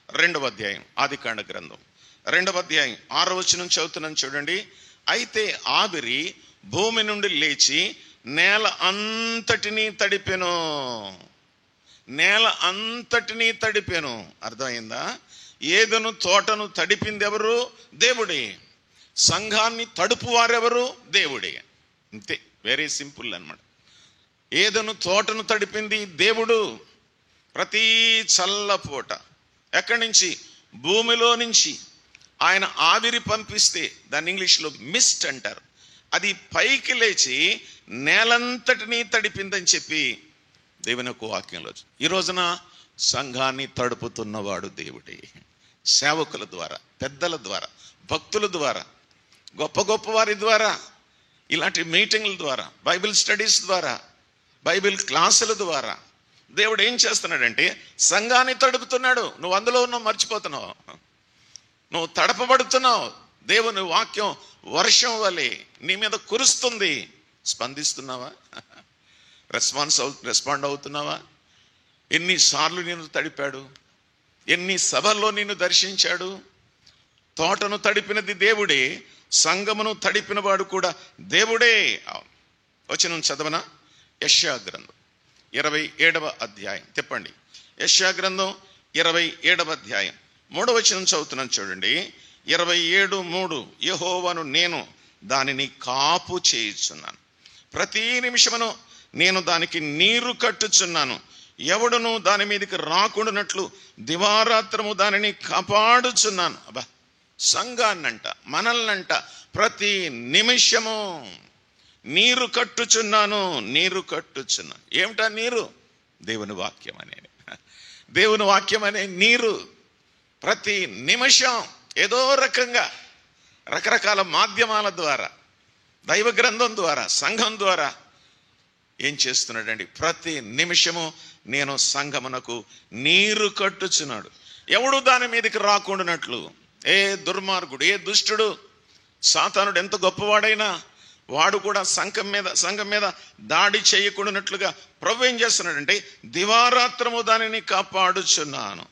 2వ అధ్యాయం ఆదికాండ గ్రంథం 2వ అధ్యాయం 6వ వచనం చదువుతున్నాను చూడండి. అయితే ఆవిరి భూమి నుండి లేచి నేల అంతటినీ తడిపెను. నేల అంతటినీ తడిపెను. అర్థమైందా? ఏదెను తోటను తడిపింది ఎవరు? దేవుడే. సంఘాన్ని తడుపు వారెవరు? దేవుడే. అంతే, వెరీ సింపుల్ అన్నమాట. ఏదెను తోటను తడిపింది దేవుడు. ప్రతి చల్లపూట ఎక్కడి నుంచి? భూమిలో నుంచి ఆయన ఆవిరి పంపిస్తే, దాన్ని ఇంగ్లీష్లో మిస్ట్ అంటారు, అది పైకి లేచి నేలంతటినీ తడిపిందని చెప్పి దేవుని యొక్క వాక్యంలో. ఈ రోజున సంఘాన్ని తడుపుతున్నవాడు దేవుడే. సేవకుల ద్వారా, పెద్దల ద్వారా, భక్తుల ద్వారా, గొప్ప గొప్ప వారి ద్వారా, ఇలాంటి మీటింగ్ల ద్వారా, బైబిల్ స్టడీస్ ద్వారా, బైబిల్ క్లాసుల ద్వారా దేవుడు ఏం చేస్తున్నాడంటే సంఘాన్ని తడుపుతున్నాడు. నువ్వు అందులో ఉన్నావు, మర్చిపోతున్నావు. నువ్వు తడపబడుతున్నావు. దేవుని వాక్యం వర్షం వలె నీ మీద కురుస్తుంది. స్పందిస్తున్నావా? రెస్పాండ్ అవుతున్నావా? ఎన్నిసార్లు నిన్ను తడిపాడు, ఎన్ని సభల్లో నిన్ను దర్శించాడు. తోటను తడిపినది దేవుడే, సంఘమును తడిపిన వాడు కూడా దేవుడే. వచనం చదవనా? యెషయా గ్రంథం 27వ అధ్యాయం తిప్పండి. యెషయా గ్రంథం 27వ అధ్యాయం 3వ వచనం చదువుతున్నాను చూడండి. 27:3 యెహోవాను నేను దానిని కాపు చేయుచున్నాను, ప్రతి నిమిషమును నేను దానికి నీరు కట్టుచున్నాను, ఎవడును దాని మీదకి రాకుండానట్లు దివారాత్రము దానిని కాపాడుచున్నాను. అబ్బా, సంఘాన్నంట, మనల్నంట ప్రతి నిమిషము నీరు కట్టుచున్నాను. ఏమిటా నీరు? దేవుని వాక్యం అనే, దేవుని వాక్యం అనే నీరు ప్రతి నిమిషం ఏదో రకంగా రకరకాల మాధ్యమాల ద్వారా, దైవ గ్రంథం ద్వారా, సంఘం ద్వారా ఏం చేస్తున్నాడండి? ప్రతి నిమిషము నేను సంఘమునకు నీరు కట్టుచున్నాడు, ఎవడు దాని మీదకి రాకుండానట్లు. ఏ దుర్మార్గుడు, ఏ దుష్టుడు, సాతానుడు ఎంత గొప్పవాడైనా వాడు కూడా సంఘం మీద దాడి చేయకుండానట్లుగా ప్రభు ఏం చేస్తున్నాడంటే దివారాత్రము దానిని కాపాడుచున్నాను.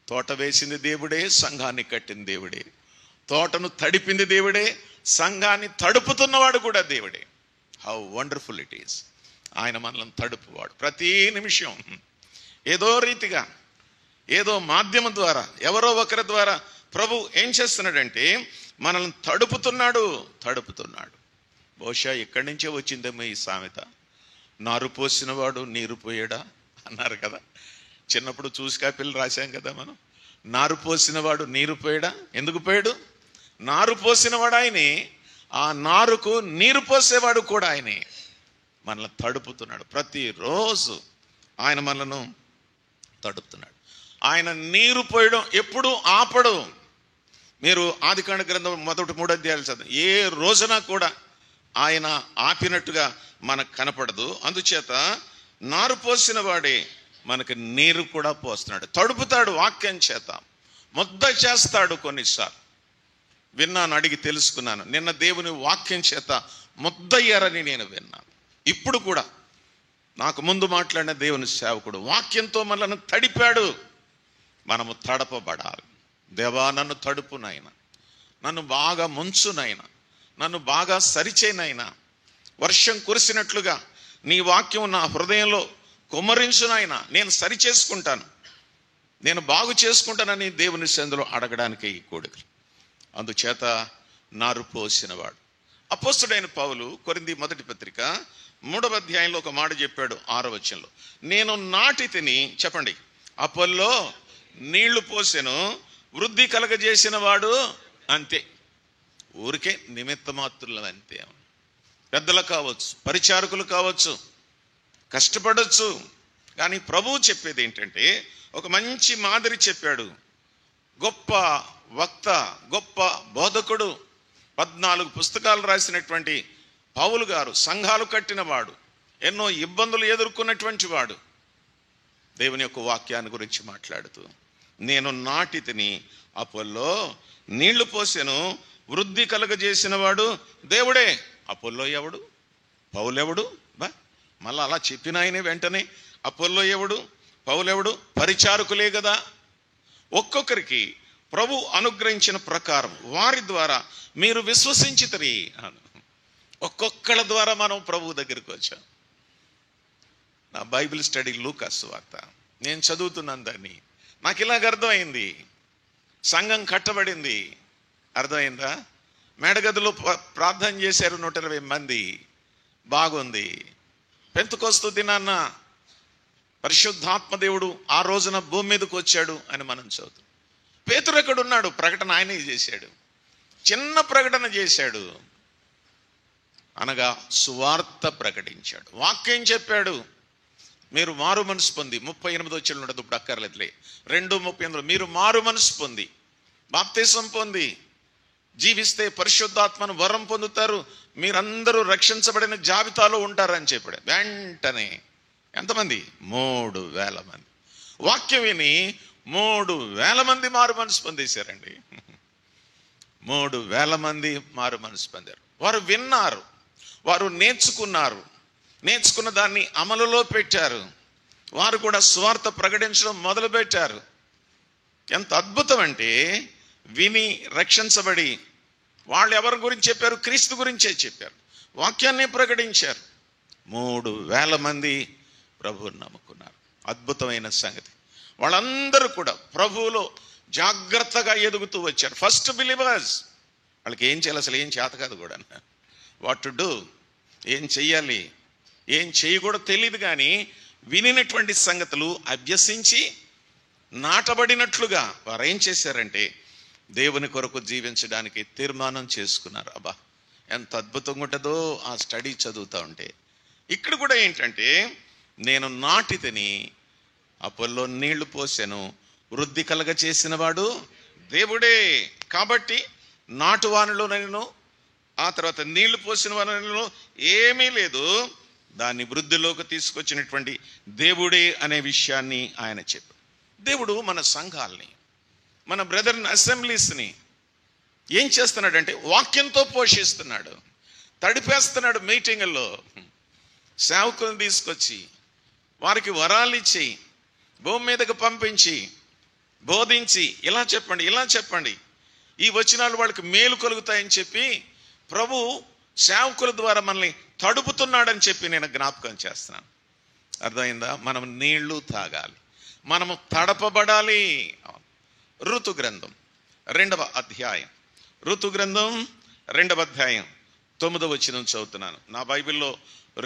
తోట వేసింది దేవుడే, సంఘాన్ని కట్టింది దేవుడే. తోటను తడిపింది దేవుడే, సంఘాన్ని తడుపుతున్నవాడు కూడా దేవుడే. How wonderful it is. ఆయన మనల్ని తడుపువాడు ప్రతి నిమిషం. ఏదో రీతిగా ఏదో మాధ్యమం ద్వారా, ఎవరో ఒకరి ద్వారా ప్రభు ఏం చేస్తున్నాడంటే మనల్ని తడుపుతున్నాడు. బహుశా ఇక్కడి నుంచే వచ్చిందేమో ఈ సామెత. నారు పోసినవాడు నీరు పోయాడా అన్నారు కదా. చిన్నప్పుడు చూసి కాపిల్లు రాశాం కదా మనం. నారు పోసినవాడు నీరు పోయాడా? ఎందుకు పోయాడు? నారు పోసినవాడు ఆయనే, ఆ నారుకు నీరు పోసేవాడు కూడా ఆయనే. మనల్ని తడుపుతున్నాడు. ప్రతిరోజు ఆయన మనలను తడుపుతున్నాడు. ఆయన నీరు పోయడం ఎప్పుడు ఆపడు. మీరు ఆదికాండ గ్రంథం మొదటి 3 అధ్యాయాలు చదువు, ఏ రోజున కూడా ఆయన ఆపినట్టుగా మనకు కనపడదు. అందుచేత నారు పోసిన వాడే మనకు నీరు కూడా పోస్తున్నాడు, తడుపుతాడు. వాక్యం చేత ముద్ద చేస్తాడు. కొన్నిసార్లు విన్నాను, అడిగి తెలుసుకున్నాను. నిన్న దేవుని వాక్యం చేత ముద్దయ్యారని నేను విన్నాను. ఇప్పుడు కూడా నాకు ముందు మాట్లాడిన దేవుని సేవకుడు వాక్యంతో మనల్ని తడిపాడు. మనము తడపబడాలి. దేవా, నన్ను తడుపు నాయన, నన్ను బాగా ముంచు నాయన, నన్ను బాగా సరిచేయనైనా, వర్షం కురిసినట్లుగా నీ వాక్యం నా హృదయంలో కుమ్మరించు నాయన, నేను సరి చేసుకుంటాను, నేను బాగు చేసుకుంటానని దేవుని సందులో అడగడానికే ఈ కోడికలు. అందుచేత నారు పోసినవాడు. అపోస్తుడైన పౌలు కొరింథీ మొదటి పత్రిక 3వ అధ్యాయంలో ఒక మాట చెప్పాడు, 6వ వచనంలో. నేను నాటితిని, చెప్పండి, అపొల్లో నీళ్లు పోసెను, వృద్ధి కలగజేసిన వాడు అంతే. ఊరికే నిమిత్త మాత్రులు అంతే. పెద్దలు కావచ్చు, పరిచారకులు కావచ్చు, కష్టపడవచ్చు. కానీ ప్రభువు చెప్పేది ఏంటంటే ఒక మంచి మాదిరి చెప్పాడు. గొప్ప వక్త, గొప్ప బోధకుడు, 14 పుస్తకాలు రాసినటువంటి పౌలు గారు, సంఘాలు కట్టినవాడు, ఎన్నో ఇబ్బందులు ఎదుర్కొన్నటువంటి వాడు, దేవుని యొక్క వాక్యాన్ని గురించి మాట్లాడుతూ, నేను నాటితిని, అపొల్లో నీళ్లు పోసెను, వృద్ధి కలగజేసిన వాడు దేవుడే. అపొల్లో ఎవడు? పౌలెవడు? మళ్ళీ అలా చెప్పిన ఆయనే వెంటనే అపొల్లో ఎవడు, పౌలెవడు? పరిచారకులే కదా. ఒక్కొక్కరికి ప్రభు అనుగ్రహించిన ప్రకారం వారి ద్వారా మీరు విశ్వసించితిరి. ఒక్కొక్కళ్ళ ద్వారా మనం ప్రభు దగ్గరికి వచ్చాం. నా బైబిల్ స్టడీ లూకాసు సువార్త నేను చదువుతున్నాను. దాన్ని నాకు ఇలాగ అర్థమైంది. సంఘం కట్టబడింది, అర్థమైందా? మేడగదిలో ప్రార్థన చేశారు 120 మంది, బాగుంది. పెంతెకొస్తు దినాన్న పరిశుద్ధాత్మ దేవుడు ఆ రోజున భూమి మీదకి వచ్చాడు అని మనం చదువుతాం. పేతురు ఎక్కడున్నాడు? ప్రకటన ఆయనే చేశాడు, చిన్న ప్రకటన చేశాడు, అనగా సువార్త ప్రకటించాడు, వాక్యం చెప్పాడు. మీరు మారు మనసు పొంది, 38వ వచనంలో ఉండదు, ఇప్పుడు అక్కర్లేదులే, 2:38, మీరు మారు మనసు పొంది బాప్తిసం పొంది జీవిస్తే పరిశుద్ధాత్మను వరం పొందుతారు, మీరందరూ రక్షించబడిన జాబితాలో ఉంటారని చెప్పాడు. వెంటనే ఎంతమంది? 3,000 మంది. వాక్యం విని 3,000 మంది మారు మనసు పొందేశారండి. 3,000 మంది మారు మనసు పొందారు. వారు విన్నారు, వారు నేర్చుకున్నారు, నేర్చుకున్న దాన్ని అమలులో పెట్టారు. వారు కూడా స్వార్థ ప్రకటించడం మొదలుపెట్టారు. ఎంత అద్భుతం అంటే, విని రక్షించబడి వాళ్ళు ఎవరి గురించి చెప్పారు? క్రీస్తు గురించే చెప్పారు, వాక్యాన్ని ప్రకటించారు. 3,000 మంది ప్రభువుని నమ్ముకున్నారు. అద్భుతమైన సంగతి. వాళ్ళందరూ కూడా ప్రభువులో జాగ్రత్తగా ఎదుగుతూ వచ్చారు. First believers. వాళ్ళకి ఏం చేయాలి, అసలు ఏం చేత కాదు కూడా, వాట్ టు డూ, ఏం చెయ్యాలి, ఏం చేయకూడదు తెలియదు. కానీ వినినటువంటి సంగతులు అభ్యసించి నాటబడినట్లుగా వారు ఏం చేశారంటే దేవుని కొరకు జీవించడానికి తీర్మానం చేసుకున్నారు. అబ్బా, ఎంత అద్భుతంగా ఉంటుందో ఆ స్టడీ చదువుతూ ఉంటే. ఇక్కడ కూడా ఏంటంటే, నేను నాటితిని, అపొల్లో నీళ్లు పోసెను, వృద్ధి కలగ చేసిన వాడు దేవుడే. కాబట్టి నాటువానిలో నేను, ఆ తర్వాత నీళ్లు పోసిన వానిలో ఏమీ లేదు, దాన్ని వృద్ధిలోకి తీసుకొచ్చినటువంటి దేవుడే అనే విషయాన్ని ఆయన చెప్పాడు. దేవుడు మన సంఘాలని, మన బ్రదర్ అసెంబ్లీస్ని ఏం చేస్తున్నాడంటే వాక్యంతో పోషిస్తున్నాడు, తడిపేస్తున్నాడు. మీటింగుల్లో సేవకులను తీసుకొచ్చి వారికి వరాలు ఇచ్చి భూమి మీదకు పంపించి బోధించి, ఇలా చెప్పండి, ఇలా చెప్పండి, ఈ వచనాలు వాళ్ళకి మేలు కలుగుతాయని చెప్పి ప్రభు సేవకుల ద్వారా మనల్ని తడుపుతున్నాడని చెప్పి నేను జ్ఞాపకం చేస్తున్నాను. అర్థమైందా? మనం నీళ్లు తాగాలి. మనము తడపబడాలి. ఋతు గ్రంథం 2వ అధ్యాయం, ఋతు గ్రంథం 2వ అధ్యాయం 9వ వచనం చదువుతున్నాను. నా బైబిల్లో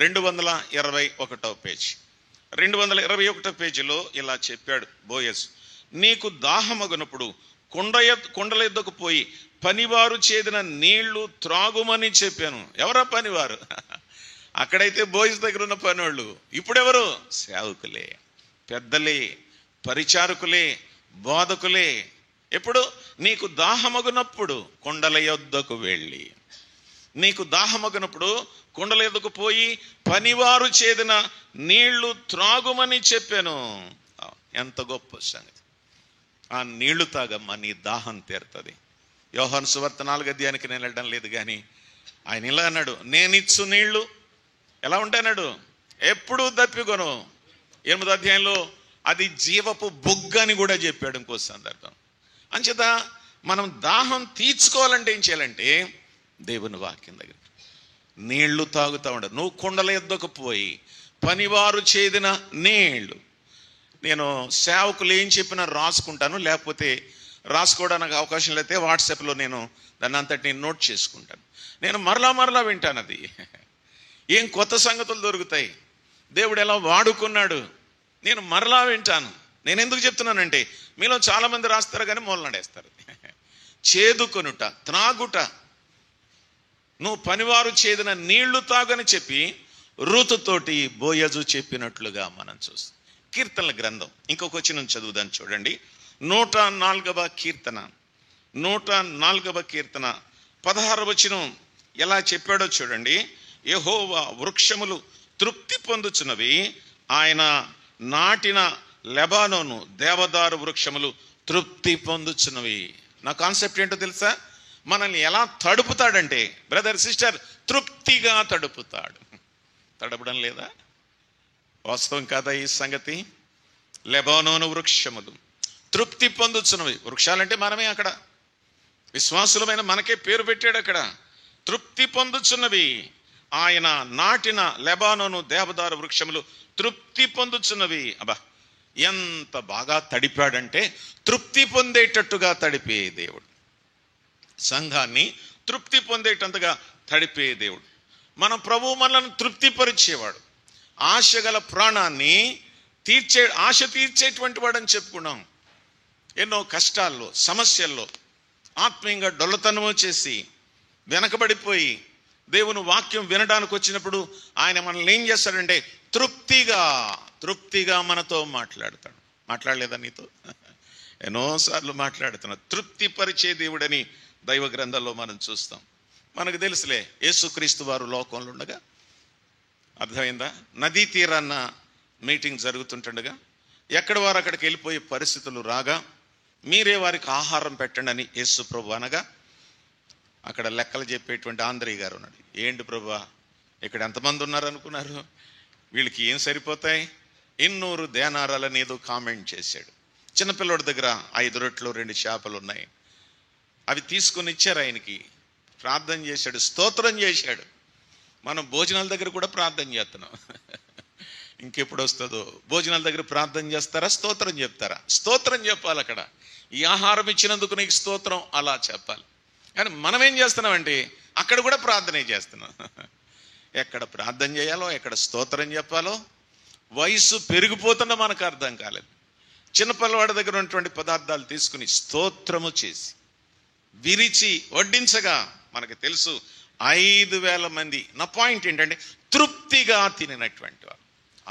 221వ పేజీ. 221వ పేజీలో ఇలా చెప్పాడు బోయజ్, నీకు దాహమగునప్పుడు కొండల ఎద్దకు పోయి పనివారు చేదిన నీళ్లు త్రాగుమని చెప్పాను. ఎవరా పనివారు? అక్కడైతే బోయజ్ దగ్గర ఉన్న పనివాళ్ళు. ఇప్పుడెవరు? సేవకులే, పెద్దలే, పరిచారకులే, బోధకులే. ఎప్పుడు? నీకు దాహమగునప్పుడు కొండల యొద్దకు వెళ్ళి, నీకు దాహమగునప్పుడు కొండల యొద్దకు పోయి పనివారు చేదిన నీళ్లు త్రాగుమని చెప్పాను. ఎంత గొప్ప సంగతి! ఆ నీళ్లు తాగమ్మా, నీ దాహం తీరుతుంది. యోహాను సువార్త 4వ అధ్యాయానికి నేను వెళ్ళడం లేదు, కానీ ఆయన ఇలా అన్నాడు, నేనిచ్చు నీళ్లు ఎలా ఉంటాయన్నాడు, ఎప్పుడూ దప్పికొను. 8వ అధ్యాయంలో అది జీవపు బొగ్గు అని కూడా చెప్పాడు ఇంకో సందర్భం. అంచేత మనం దాహం తీర్చుకోవాలంటే ఏం చేయాలంటే దేవుని వాక్యం దగ్గర నీళ్లు తాగుతూ ఉండదు. నువ్వు కొండల యొద్దకు పోయి పనివారు చేదిన నీళ్లు. నేను సేవకులు ఏం చెప్పినా రాసుకుంటాను, లేకపోతే రాసుకోవడానికి అవకాశం లేకపోతే వాట్సాప్లో నేను దాన్ని అంతటి నోట్ చేసుకుంటాను. నేను మరలా వింటాను. అది ఏం కొత్త సంగతులు దొరుకుతాయి, దేవుడు ఎలా వాడుకున్నాడు, నేను మరలా వింటాను. నేను ఎందుకు చెప్తున్నానంటే మీలో చాలామంది రాస్తారు కానీ మూలనడేస్తారు. చేదుకొనుట, త్రాగుట, నువ్వు పనివారు చేదిన నీళ్లు తాగని చెప్పి ఋతుతోటి బోయజు చెప్పినట్లుగా మనం చూస్తాం. కీర్తనల గ్రంథం ఇంకొక వచనం చదువుదాం చూడండి. 104వ కీర్తన, 104వ కీర్తన 16వ వచనం ఎలా చెప్పాడో చూడండి. యెహోవా వృక్షములు తృప్తి పొందుచున్నవి, ఆయన నాటిన లెబానోను దేవదారు వృక్షములు తృప్తి పొందుచున్నవి. నా కాన్సెప్ట్ ఏంటో తెలుసా? మనల్ని ఎలా తడుపుతాడంటే బ్రదర్ సిస్టర్, తృప్తిగా తడుపుతాడు. తడపడం లేదా? వాస్తవం కాదా ఈ సంగతి? లెబానోను వృక్షములు తృప్తి పొందుచున్నవి. వృక్షాలంటే మనమే, అక్కడ విశ్వాసులమైన మనకే పేరు పెట్టాడు. అక్కడ తృప్తి పొందుచున్నవి, ఆయన నాటిన లెబానోను దేవదారు వృక్షములు తృప్తి పొందుచున్నవి. అబ్బా, ఎంత బాగా తడిపాడంటే తృప్తి పొందేటట్టుగా తడిపే దేవుడు, సంఘాన్ని తృప్తి పొందేటంతగా తడిపే దేవుడు. మన ప్రభువు మనల్ని తృప్తిపరిచేవాడు, ఆశగల ప్రాణాన్ని ఆశ తీర్చేటువంటి వాడని చెప్పుకున్నాం. ఎన్నో కష్టాల్లో, సమస్యల్లో ఆత్మీయంగా డొల్లతనము చేసి వెనకబడిపోయి దేవుని వాక్యం వినడానికి వచ్చినప్పుడు ఆయన మనల్ని ఏం చేస్తాడంటే తృప్తిగా మనతో మాట్లాడతాడు. మాట్లాడలేదా నీతో? ఎన్నోసార్లు మాట్లాడుతున్నాడు. తృప్తిపరిచే దేవుడని దైవ గ్రంథాల్లో మనం చూస్తాం. మనకు తెలుసులే, యేసుక్రీస్తు వారు లోకంలో ఉండగా, అర్థమైందా, నదీ తీరాన్న మీటింగ్ జరుగుతుంటుండగా ఎక్కడ వారు అక్కడికి వెళ్ళిపోయే పరిస్థితులు రాగా, మీరే వారికి ఆహారం పెట్టండి అని యేసు ప్రభు అనగా, అక్కడ లెక్కలు చెప్పేటువంటి ఆంధ్రయ్య గారు ఉన్నాడు. ఏంటి ప్రభువా, ఇక్కడ ఎంతమంది ఉన్నారు అనుకున్నారు, వీళ్ళకి ఏం సరిపోతాయి, 200 దేనారాలని ఏదో కామెంట్ చేశాడు. చిన్నపిల్లడి దగ్గర 5 రొట్టెలు 2 చేపలు ఉన్నాయి, అవి తీసుకొని ఇచ్చారు ఆయనకి. ప్రార్థన చేశాడు, స్తోత్రం చేశాడు. మనం భోజనాల దగ్గర కూడా ప్రార్థన చేస్తున్నాం. ఇంకెప్పుడు వస్తుందో? భోజనాల దగ్గర ప్రార్థన చేస్తారా, స్తోత్రం చెప్తారా? స్తోత్రం చెప్పాలి. అక్కడ ఈ ఆహారం ఇచ్చినందుకు నీకు స్తోత్రం అలా చెప్పాలి. కానీ మనం ఏం చేస్తున్నామంటే అక్కడ కూడా ప్రార్థనే చేస్తున్నాం. ఎక్కడ ప్రార్థన చేయాలో, ఎక్కడ స్తోత్రం చెప్పాలో వయసు పెరిగిపోతున్నా మనకు అర్థం కాలేదు. చిన్నపిల్లవాడి దగ్గర ఉన్నటువంటి పదార్థాలు తీసుకుని స్తోత్రము చేసి విరిచి వడ్డించగా మనకు తెలుసు 5,000 మంది. నా పాయింట్ ఏంటంటే తృప్తిగా తినినటువంటి వారు.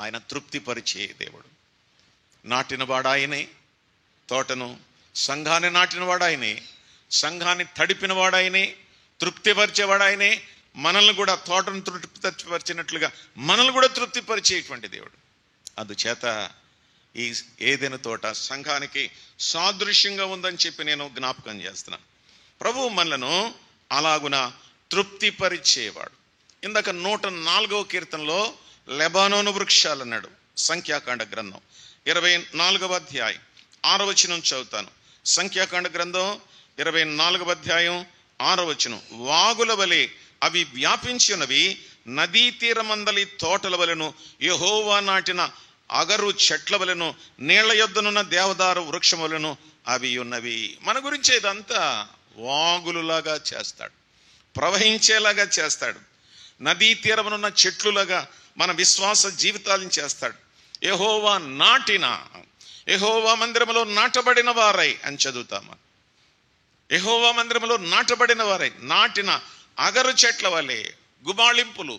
ఆయన తృప్తిపరిచే దేవుడు. నాటినవాడు ఆయనే, తోటను సంఘాన్ని నాటినవాడు ఆయనే, సంఘాన్ని తడిపినవాడు ఆయనే, తృప్తిపరిచేవాడు ఆయనే. మనల్ని కూడా తోటను తృప్తిపరిచినట్లుగా మనల్ని కూడా తృప్తిపరిచేటువంటి దేవుడు. అందుచేత ఈ ఏదైనా తోట సంఘానికి సాదృశ్యంగా ఉందని చెప్పి నేను జ్ఞాపకం చేస్తున్నాను. ప్రభువు మనలను అలాగున తృప్తిపరిచేవాడు. ఇందాక 104వ కీర్తనలో లెబానోను వృక్షాలు అన్నాడు. సంఖ్యాకాండ గ్రంథం 24వ అధ్యాయం 6వ వచనం చదువుతాను. సంఖ్యాకాండ గ్రంథం 24వ అధ్యాయం 6వ వచనం. వాగుల వలె అవి వ్యాపించి ఉన్నవి, నదీ తీరమందలి తోటల వలెను యెహోవా నాటిన అగరు చెట్ల వలెను, నీళ్ల యొద్దనున్న దేవదారు వృక్షములను అవి ఉన్నవి. మన గురించి ఇదంతా వాగులులాగా చేస్తాడు, ప్రవహించేలాగా చేస్తాడు. నదీ తీరమునున్న చెట్లులాగా మన విశ్వాస జీవితాలను చేస్తాడు. యెహోవా నాటిన, యెహోవా మందిరములో నాటబడిన వారై అని చదువుతామా. యెహోవా మందిరములో నాటబడిన వారై, నాటిన అగరు చెట్ల వలె గుబాళింపులు,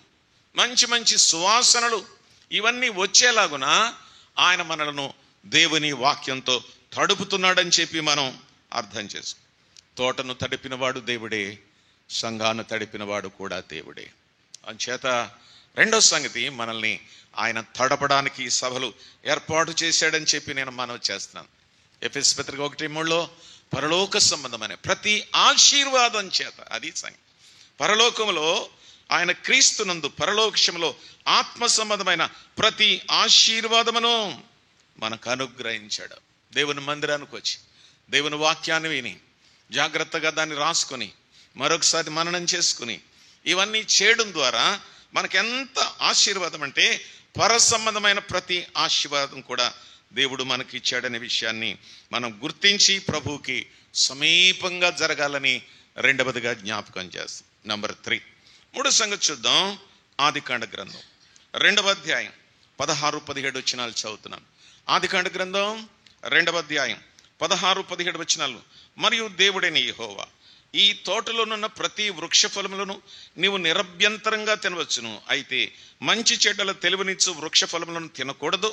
మంచి మంచి సువాసనలు ఇవన్నీ వచ్చేలాగున ఆయన మనలను దేవుని వాక్యంతో తడుపుతున్నాడని చెప్పి మనం అర్థం చేసుకో. తోటను తడిపినవాడు దేవుడే, సంఘాన్ని తడిపినవాడు కూడా దేవుడే. అంచేత రెండో సంగతి, మనల్ని ఆయన తడపడానికి సభలు ఏర్పాటు చేశాడని చెప్పి నేను మనవి చేస్తున్నాను. ఎఫెసీ పత్రిక 1:3 పరలోక సంబంధమైన ప్రతి ఆశీర్వాదం చేత, అది సంగతి, పరలోకములో ఆయన క్రీస్తునందు పరలోకములో ఆత్మ సంబంధమైన ప్రతి ఆశీర్వాదమును మనకు అనుగ్రహించాడు. దేవుని మందిరానికి వచ్చి దేవుని వాక్యాన్ని విని జాగ్రత్తగా దాన్ని రాసుకొని మరొకసారి మననం చేసుకుని ఇవన్నీ చేయడం ద్వారా మనకెంత ఆశీర్వాదం అంటే, పర సంబంధమైన ప్రతి ఆశీర్వాదం కూడా దేవుడు మనకి ఇచ్చాడనే విషయాన్ని మనం గుర్తించి ప్రభువుకి సమీపంగా జరగాలని రెండవదిగా జ్ఞాపకం చేస్తాం. నంబర్ 3, మూడో సంగతి చూద్దాం. ఆదికాండ గ్రంథం 2వ అధ్యాయం 16-17 వచనాలు చదువుతున్నాను. ఆదికాండ గ్రంథం 2వ అధ్యాయం 16-17 వచనాలు. మరియు దేవుడైన యెహోవా, ఈ తోటలోనున్న ప్రతి వృక్ష ఫలములను నీవు నిరభ్యంతరంగా తినవచ్చును, అయితే మంచి చెడ్డల తెలివినిచ్చు వృక్ష ఫలములను తినకూడదు.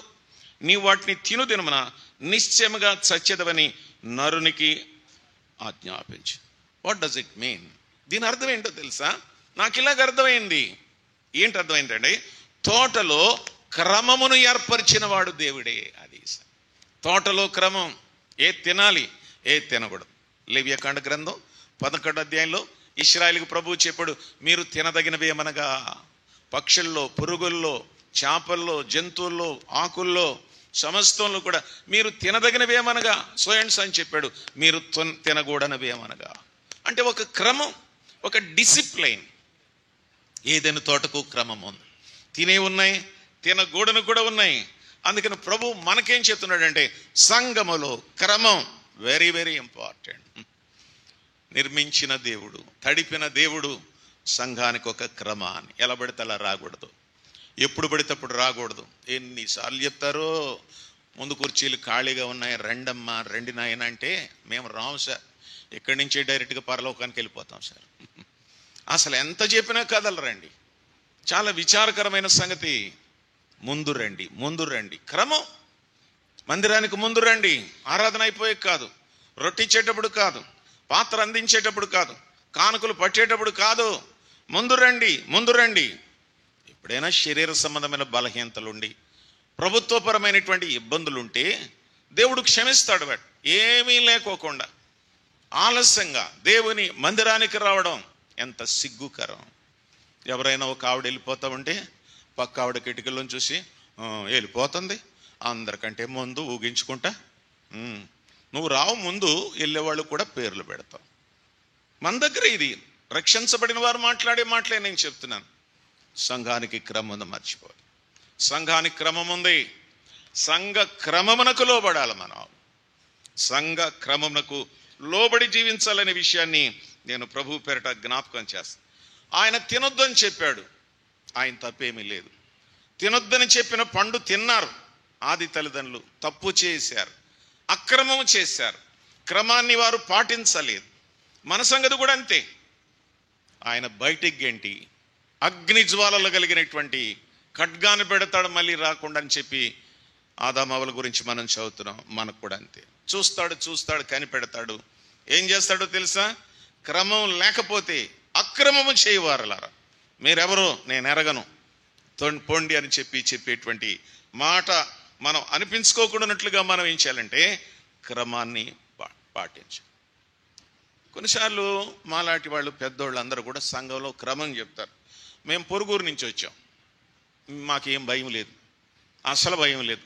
నీవు వాటిని తిను దినమున నిశ్చయముగా చచ్చెదవని నరునికి ఆజ్ఞాపించు. What does it mean? దీని అర్థం ఏంటో తెలుసా? నాకు ఇలాగ అర్థమైంది. ఏంటి అర్థమైందండి? తోటలో క్రమమును ఏర్పరిచిన వాడు దేవుడే. అది తోటలో క్రమం, ఏ తినాలి ఏ తినకూడదు. లేవియాకాండ గ్రంథం 11వ అధ్యాయంలో ఇశ్రాయేలుకు ప్రభువు చెప్పాడు, మీరు తినదగినవి ఏమనగా పక్షుల్లో, పురుగుల్లో, చేపల్లో, జంతువుల్లో, ఆకుల్లో, సమస్తంలో కూడా మీరు తినదగినవి ఏమనగా సోయండ్స్ అని చెప్పాడు. మీరు తినకూడనివి ఏమనగా అంటే ఒక క్రమం, ఒక డిసిప్లైన్. ఏదైనా తోటకు క్రమం ఉంది. తినే ఉన్నాయి, తినకూడని కూడా ఉన్నాయి. అందుకని ప్రభు మనకేం చెప్తున్నాడంటే, సంఘములో క్రమం వెరీ వెరీ ఇంపార్టెంట్. నిర్మించిన దేవుడు, తడిపిన దేవుడు సంఘానికి ఒక క్రమాన్ని, ఎలా పడితే అలా రాకూడదు, ఎప్పుడు పడితే అప్పుడు రాకూడదు. ఎన్నిసార్లు చెప్తారో, ముందు కుర్చీలు ఖాళీగా ఉన్నాయి, రెండమ్మా రెండు నాయన అంటే మేము రాము సార్, ఇక్కడి నుంచే డైరెక్ట్గా పరలోకానికి వెళ్ళిపోతాం సార్. అసలు ఎంత చెప్పినా కదలరండి. చాలా విచారకరమైన సంగతి. ముందు రండి, ముందు రండి, క్రమం. మందిరానికి ముందు రండి, ఆరాధన అయిపోయే కాదు, రొట్టిచ్చేటప్పుడు కాదు, పాత్ర అందించేటప్పుడు కాదు, కానుకలు పట్టేటప్పుడు కాదు, ముందు రండి, ముందు రండి. ఎప్పుడైనా శరీర సంబంధమైన బలహీనతలుండి ప్రభుత్వపరమైనటువంటి ఇబ్బందులుంటే దేవుడు క్షమిస్తాడు. వాడు ఏమీ లేకోకుండా ఆలస్యంగా దేవుని మందిరానికి రావడం ఎంత సిగ్గుకరం. ఎవరైనా ఒక ఆవిడ వెళ్ళిపోతా ఉంటే పక్క ఆవిడ కిటికీలను చూసి వెళ్ళిపోతుంది, అందరికంటే ముందు ఊగించుకుంటా, నువ్వు రావు, ముందు వెళ్ళేవాళ్ళు కూడా పేర్లు పెడతావు. మన దగ్గర ఇది రక్షించబడిన వారు మాట్లాడే మాటలే నేను చెప్తున్నాను. సంఘానికి క్రమం మర్చిపోవాలి. సంఘానికి క్రమం ఉంది. సంఘ క్రమమునకు లోబడాలి. మనం సంఘ క్రమమునకు లోబడి జీవించాలనే విషయాన్ని నేను ప్రభు పేరట జ్ఞాపకం చేస్తాను. ఆయన తినొద్దని చెప్పాడు, ఆయన తప్పేమీ లేదు. తినొద్దని చెప్పిన పండు తిన్నారు. ఆది తల్లిదండ్రులు తప్పు చేశారు, అక్రమం చేశారు, క్రమాన్ని వారు పాటించలేదు. మన సంగతి కూడా అంతే. ఆయన బయటికి గెంటి అగ్ని జ్వాలలు కలిగినటువంటి ఖడ్గాను పెడతాడు, మళ్ళీ రాకుండా అని చెప్పి ఆదామవల గురించి మనం చదువుతున్నాం. మనకు కూడా అంతే. చూస్తాడు కనిపెడతాడు. ఏం చేస్తాడో తెలుసా? క్రమం లేకపోతే అక్రమము చేయవారలారా, మీరెవరో నేను ఎరగను, పొండి అని చెప్పేటువంటి మాట మనం అనిపించుకోకుండానట్లుగా మనం ఏం చేయాలంటే క్రమాన్ని పాటించాలి. కొన్నిసార్లు మాలాంటి వాళ్ళు పెద్దోళ్ళు అందరూ కూడా సంఘంలో క్రమం చెప్తారు. మేము పొరుగురు నుంచి వచ్చాం, మాకేం భయం లేదు, అసలు భయం లేదు.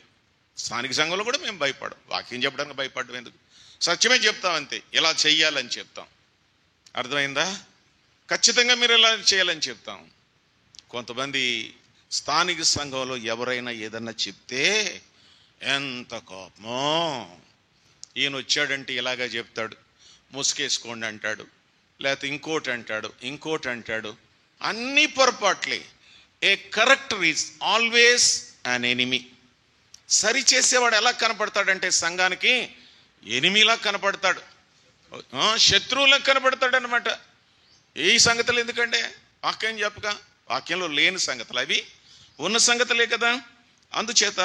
స్థానిక సంఘంలో కూడా మేము భయపడం. వాక్యం చెప్పడానికి భయపడడం ఎందుకు? సత్యమే చెప్తాం అంతే. ఇలా చెయ్యాలని చెప్తాం. అర్థమైందా? ఖచ్చితంగా మీరు ఎలా చేయాలని చెప్తాం. కొంతమంది స్థానిక సంఘంలో ఎవరైనా ఏదన్నా చెప్తే ఎంత కోపమో. ఈయన వచ్చాడంటే ఇలాగా చెప్తాడు, ముసుకేసుకోండి అంటాడు, లేకపోతే ఇంకోటి అంటాడు. అన్నీ పొరపాట్లే. A corrector is always an enemy. సరి చేసేవాడు ఎలా కనపడతాడంటే సంఘానికి ఎనిమిలా కనపడతాడు, శత్రువులకు కనపడతాడు అనమాట. ఈ సంగతులు ఎందుకంటే వాక్యం చెప్పక, వాక్యంలో లేని సంగతులు అవి ఉన్న సంగతులే కదా. అందుచేత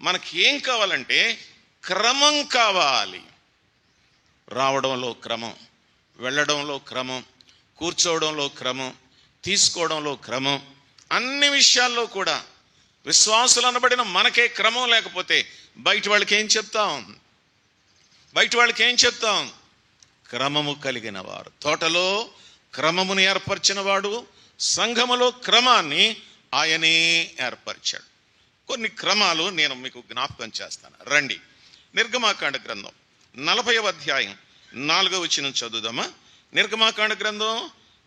మనకి ఏం కావాలంటే క్రమం కావాలి. రావడంలో క్రమం, వెళ్ళడంలో క్రమం, కూర్చోవడంలో క్రమం, తీసుకోవడంలో క్రమం, అన్ని విషయాల్లో కూడా విశ్వాసులు అనబడిన మనకే క్రమం లేకపోతే బయట వాళ్ళకి ఏం చెప్తాం? క్రమము కలిగిన వారు. తోటలో క్రమమును ఏర్పరిచిన వాడు సంఘములో క్రమాన్ని ఆయనే ఏర్పరిచాడు. కొన్ని క్రమాలు నేను మీకు జ్ఞాపకం చేస్తాను. రండి, నిర్గమాకాండ గ్రంథం 40వ అధ్యాయం 4వ వచనం చదువుదామా. నిర్గమాకాండ గ్రంథం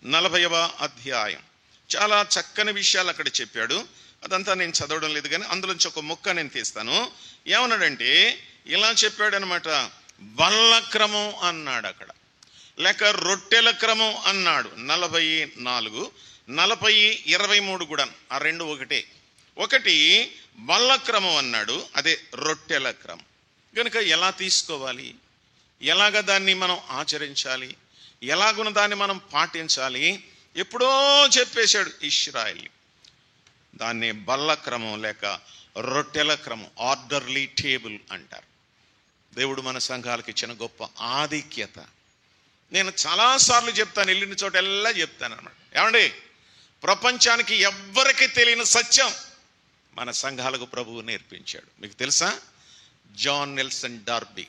40వ అధ్యాయం. చాలా చక్కని విషయాలు అక్కడ చెప్పాడు. అదంతా నేను చదవడం లేదు, కానీ అందులోంచి ఒక ముక్క నేను తీస్తాను. ఏమన్నాడంటే ఇలా చెప్పాడు అనమాట. బల్ల క్రమం అన్నాడు అక్కడ, లేక రొట్టెల క్రమం అన్నాడు. 44, 40, 23 కూడా ఆ రెండు ఒకటే. ఒకటి బల్ల క్రమం అన్నాడు, అదే రొట్టెల క్రమం. కనుక ఎలా తీసుకోవాలి, ఎలాగ దాన్ని మనం ఆచరించాలి, ఎలాగున దాన్ని మనం పాటించాలి ఎప్పుడో చెప్పేశాడు ఇశ్రాయేల్. దాన్ని బల్ల క్రమం లేక రొట్టెల క్రమం, ఆర్డర్లీ టేబుల్ అంటారు. దేవుడు మన సంఘాలకు ఇచ్చిన గొప్ప ఆధిక్యత. నేను చాలాసార్లు చెప్తాను, వెళ్ళిన చోటెల్లా చెప్తాను అన్నమాట. ఏమండి, ప్రపంచానికి ఎవ్వరికి తెలియని సత్యం మన సంఘాలకు ప్రభువు నేర్పించాడు. మీకు తెలుసా? జాన్ నెల్సన్ డార్బీ,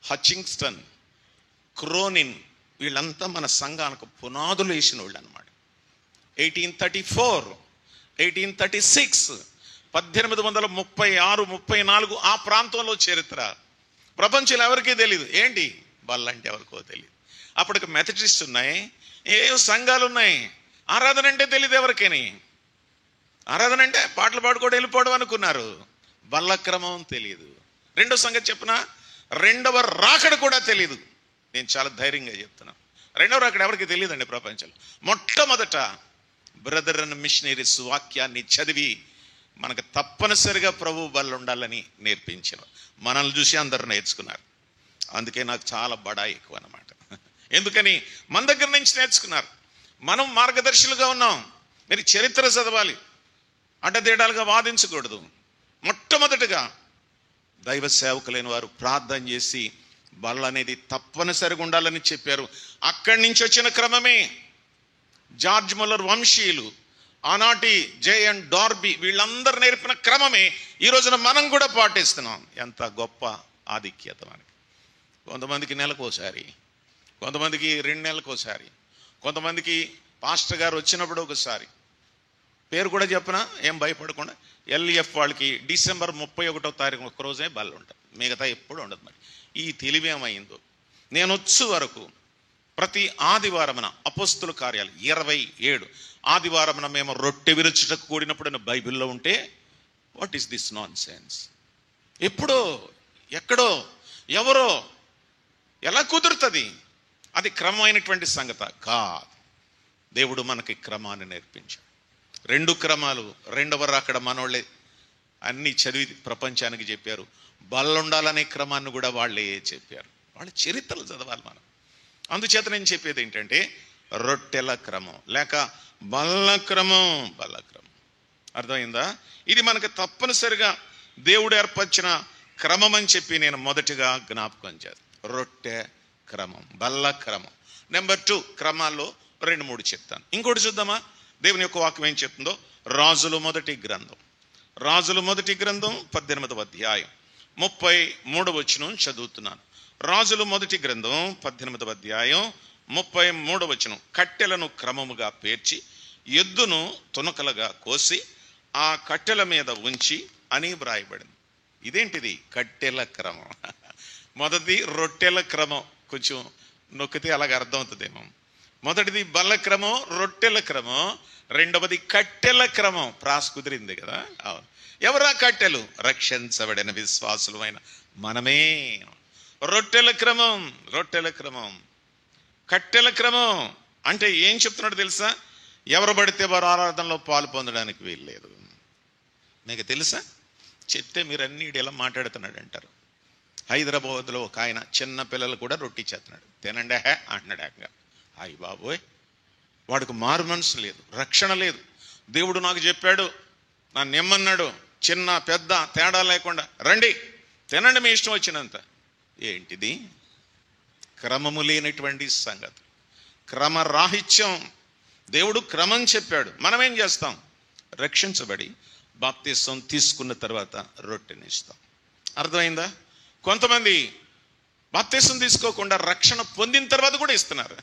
హచింగ్స్టన్, క్రోనిన్, వీళ్ళంతా మన సంఘానికి పునాదులు వేసిన వాళ్ళు అనమాట. 1834, 1836, 1836, 34 ఆ ప్రాంతంలో చరిత్ర. ప్రపంచంలో ఎవరికీ తెలియదు. ఏంటి బల్లంటే ఎవరికో తెలియదు. అప్పటికి మెథడిస్ట్ ఉన్నాయి, ఏ సంఘాలు ఉన్నాయి. ఆరాధన అంటే తెలియదు ఎవరికని. ఆరాధన అంటే పాటలు పాడుకోవడం వెళ్ళిపోవడం అనుకున్నారు. బల్ల క్రమం తెలియదు. రెండో సంగతి చెప్పిన, రెండవ రాకడ కూడా తెలియదు. నేను చాలా ధైర్యంగా చెప్తున్నాను, రెండవ రాకడ ఎవరికి తెలియదండి ప్రపంచంలో. మొట్టమొదట బ్రదర్ అండ్ మిషనరీస్ వాక్యాన్ని చదివి మనకు తప్పనిసరిగా ప్రభు బల్ల ఉండాలని నేర్పించిన మనల్ని చూసి అందరు నేర్చుకున్నారు. అందుకే నాకు చాలా బడాయి ఎక్కువ అన్నమాట. ఎందుకని మన దగ్గర నుంచి నేర్చుకున్నారు. మనం మార్గదర్శులుగా ఉన్నాం. మీరు చరిత్ర చదవాలి, అడ్డతేడాలుగా వాదించకూడదు. మొట్టమొదటిగా దైవ సేవకులైన వారు ప్రార్థన చేసి బల్ల అనేది తప్పనిసరిగా ఉండాలని చెప్పారు. అక్కడి నుంచి వచ్చిన క్రమమే జార్జ్ ముల్లర్ వంశీయులు, ఆనాటి జేఎన్ డార్బీ, వీళ్ళందరూ నేర్పిన క్రమమే ఈ రోజున మనం కూడా పాటిస్తున్నాం. ఎంత గొప్ప ఆధిక్యత మనకి. కొంతమందికి నెలకోసారి, కొంతమందికి 2 నెలలకోసారి, కొంతమందికి పాస్టర్ గారు వచ్చినప్పుడు ఒకసారి. పేరు కూడా చెప్పనా, ఏం భయపడకుండా. ఎల్ఈఎఫ్ వాళ్ళకి డిసెంబర్ 31వ తారీఖు ఒక్కరోజే బల్ల ఉంటుంది, మిగతా ఎప్పుడు ఉండదు. మరి ఈ తెలివి ఏమైందో. నేను వచ్చే వరకు ప్రతి ఆదివారమున అపోస్తుల కార్యాలు 27 ఆదివారమున మేము రొట్టె విరుచుటకు కూడినప్పుడు బైబిల్లో ఉంటే, what is this non sense? ఎప్పుడో ఎక్కడో ఎవరో ఎలా కుదురుతుంది? అది క్రమమైనటువంటి సంగత కాదు. దేవుడు మనకి క్రమాన్ని నేర్పించాడు. 2 క్రమాలు. రెండవ రాకడ మనోళ్ళే అన్నీ చదివి ప్రపంచానికి చెప్పారు. బల్ల ఉండాలనే క్రమాన్ని కూడా వాళ్ళే చెప్పారు. వాళ్ళ చరిత్రలు చదవాలి మనం. అందుచేత నేను చెప్పేది ఏంటంటే రొట్టెల క్రమం లేక బల్ల క్రమం. బల్ల క్రమం అర్థమైందా? ఇది మనకు తప్పనిసరిగా దేవుడు ఏర్పరిచిన క్రమం అని చెప్పి నేను మొదటిగా జ్ఞాపకం చేస్తాను. రొట్టె క్రమం, బల్ల క్రమం. నెంబర్ 2 క్రమాల్లో 2-3 చెప్తాను. ఇంకోటి చూద్దామా? దేవుని యొక్క వాక్యం ఏం చెప్తుందో. రాజుల మొదటి గ్రంథం 18వ అధ్యాయం 33వ వచనం చదువుతున్నాను. రాజుల మొదటి గ్రంథం 18వ అధ్యాయం 33వ వచనం. కట్టెలను క్రమముగా పేర్చి ఎద్దును తునకలుగా కోసి ఆ కట్టెల మీద ఉంచి అని వ్రాయబడింది. ఇదేంటిది? కట్టెల క్రమం. మొదటి రొట్టెల క్రమం. కొంచెం నొక్కితే అలాగ అర్థమవుతుందేమో. మొదటిది బల్ల క్రమం, రొట్టెల క్రమం. రెండవది కట్టెల క్రమం. ప్రాస్ కుదిరింది కదా. అవును. ఎవరా కట్టెలు? రక్షించబడిన విశ్వాసులమైన మనమే. రొట్టెల క్రమం, రొట్టెల క్రమం. కట్టెల క్రమం అంటే ఏం చెప్తున్నాడు తెలుసా? ఎవరు పడితే వారు ఆరాధనలో పాలు పొందడానికి వీల్లేదు. మీకు తెలుసా? చెప్తే మీరు అన్ని ఇలా మాట్లాడుతున్నాడు అంటారు. హైదరాబాద్లో ఒక ఆయన చిన్న పిల్లలు కూడా రొట్టి చేస్తున్నాడు. తినండి అంటున్నాడు ఏకంగా. అయ్య బాబోయ్, వాడికి మారు మనసు లేదు, రక్షణ లేదు. దేవుడు నాకు చెప్పాడు, నన్ను నిమ్మన్నాడు, చిన్న పెద్ద తేడా లేకుండా రండి తినండి మీ ఇష్టం వచ్చినంత. ఏంటిది? క్రమము లేనటువంటి సంగతి, క్రమరాహిత్యం. దేవుడు క్రమం చెప్పాడు, మనమేం చేస్తాం? రక్షించబడి బాప్తిసం తీసుకున్న తర్వాత రొట్టెనిస్తాం. అర్థమైందా? కొంతమంది బాప్తిసం తీసుకోకుండా రక్షణ పొందిన తర్వాత కూడా ఇస్తున్నారు.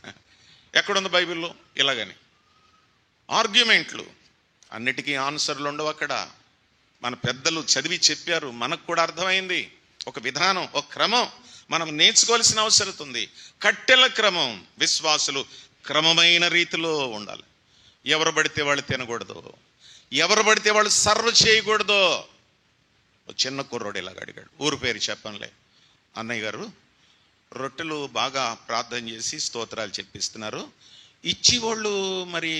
ఎక్కడుంది బైబిల్లో? ఇలాగని ఆర్గ్యుమెంట్లు, అన్నిటికీ ఆన్సర్లు ఉండవు అక్కడ. మన పెద్దలు చదివి చెప్పారు, మనకు కూడా అర్థమైంది. ఒక విధానం, ఒక క్రమం మనం నేర్చుకోవాల్సిన అవసరం ఉంది. కట్టెల క్రమం. విశ్వాసులు క్రమమైన రీతిలో ఉండాలి. ఎవరు పడితే వాళ్ళు తినకూడదు, ఎవరు పడితే వాళ్ళు సర్వ్ చేయకూడదు. చిన్న కుర్రోడు ఇలాగ అడిగాడు, ఊరు పేరు చెప్పంలే. అన్నయ్య గారు రొట్టెలు బాగా ప్రార్థన చేసి స్తోత్రాలు చెప్పిస్తున్నారు, ఇచ్చేవాళ్ళు మరి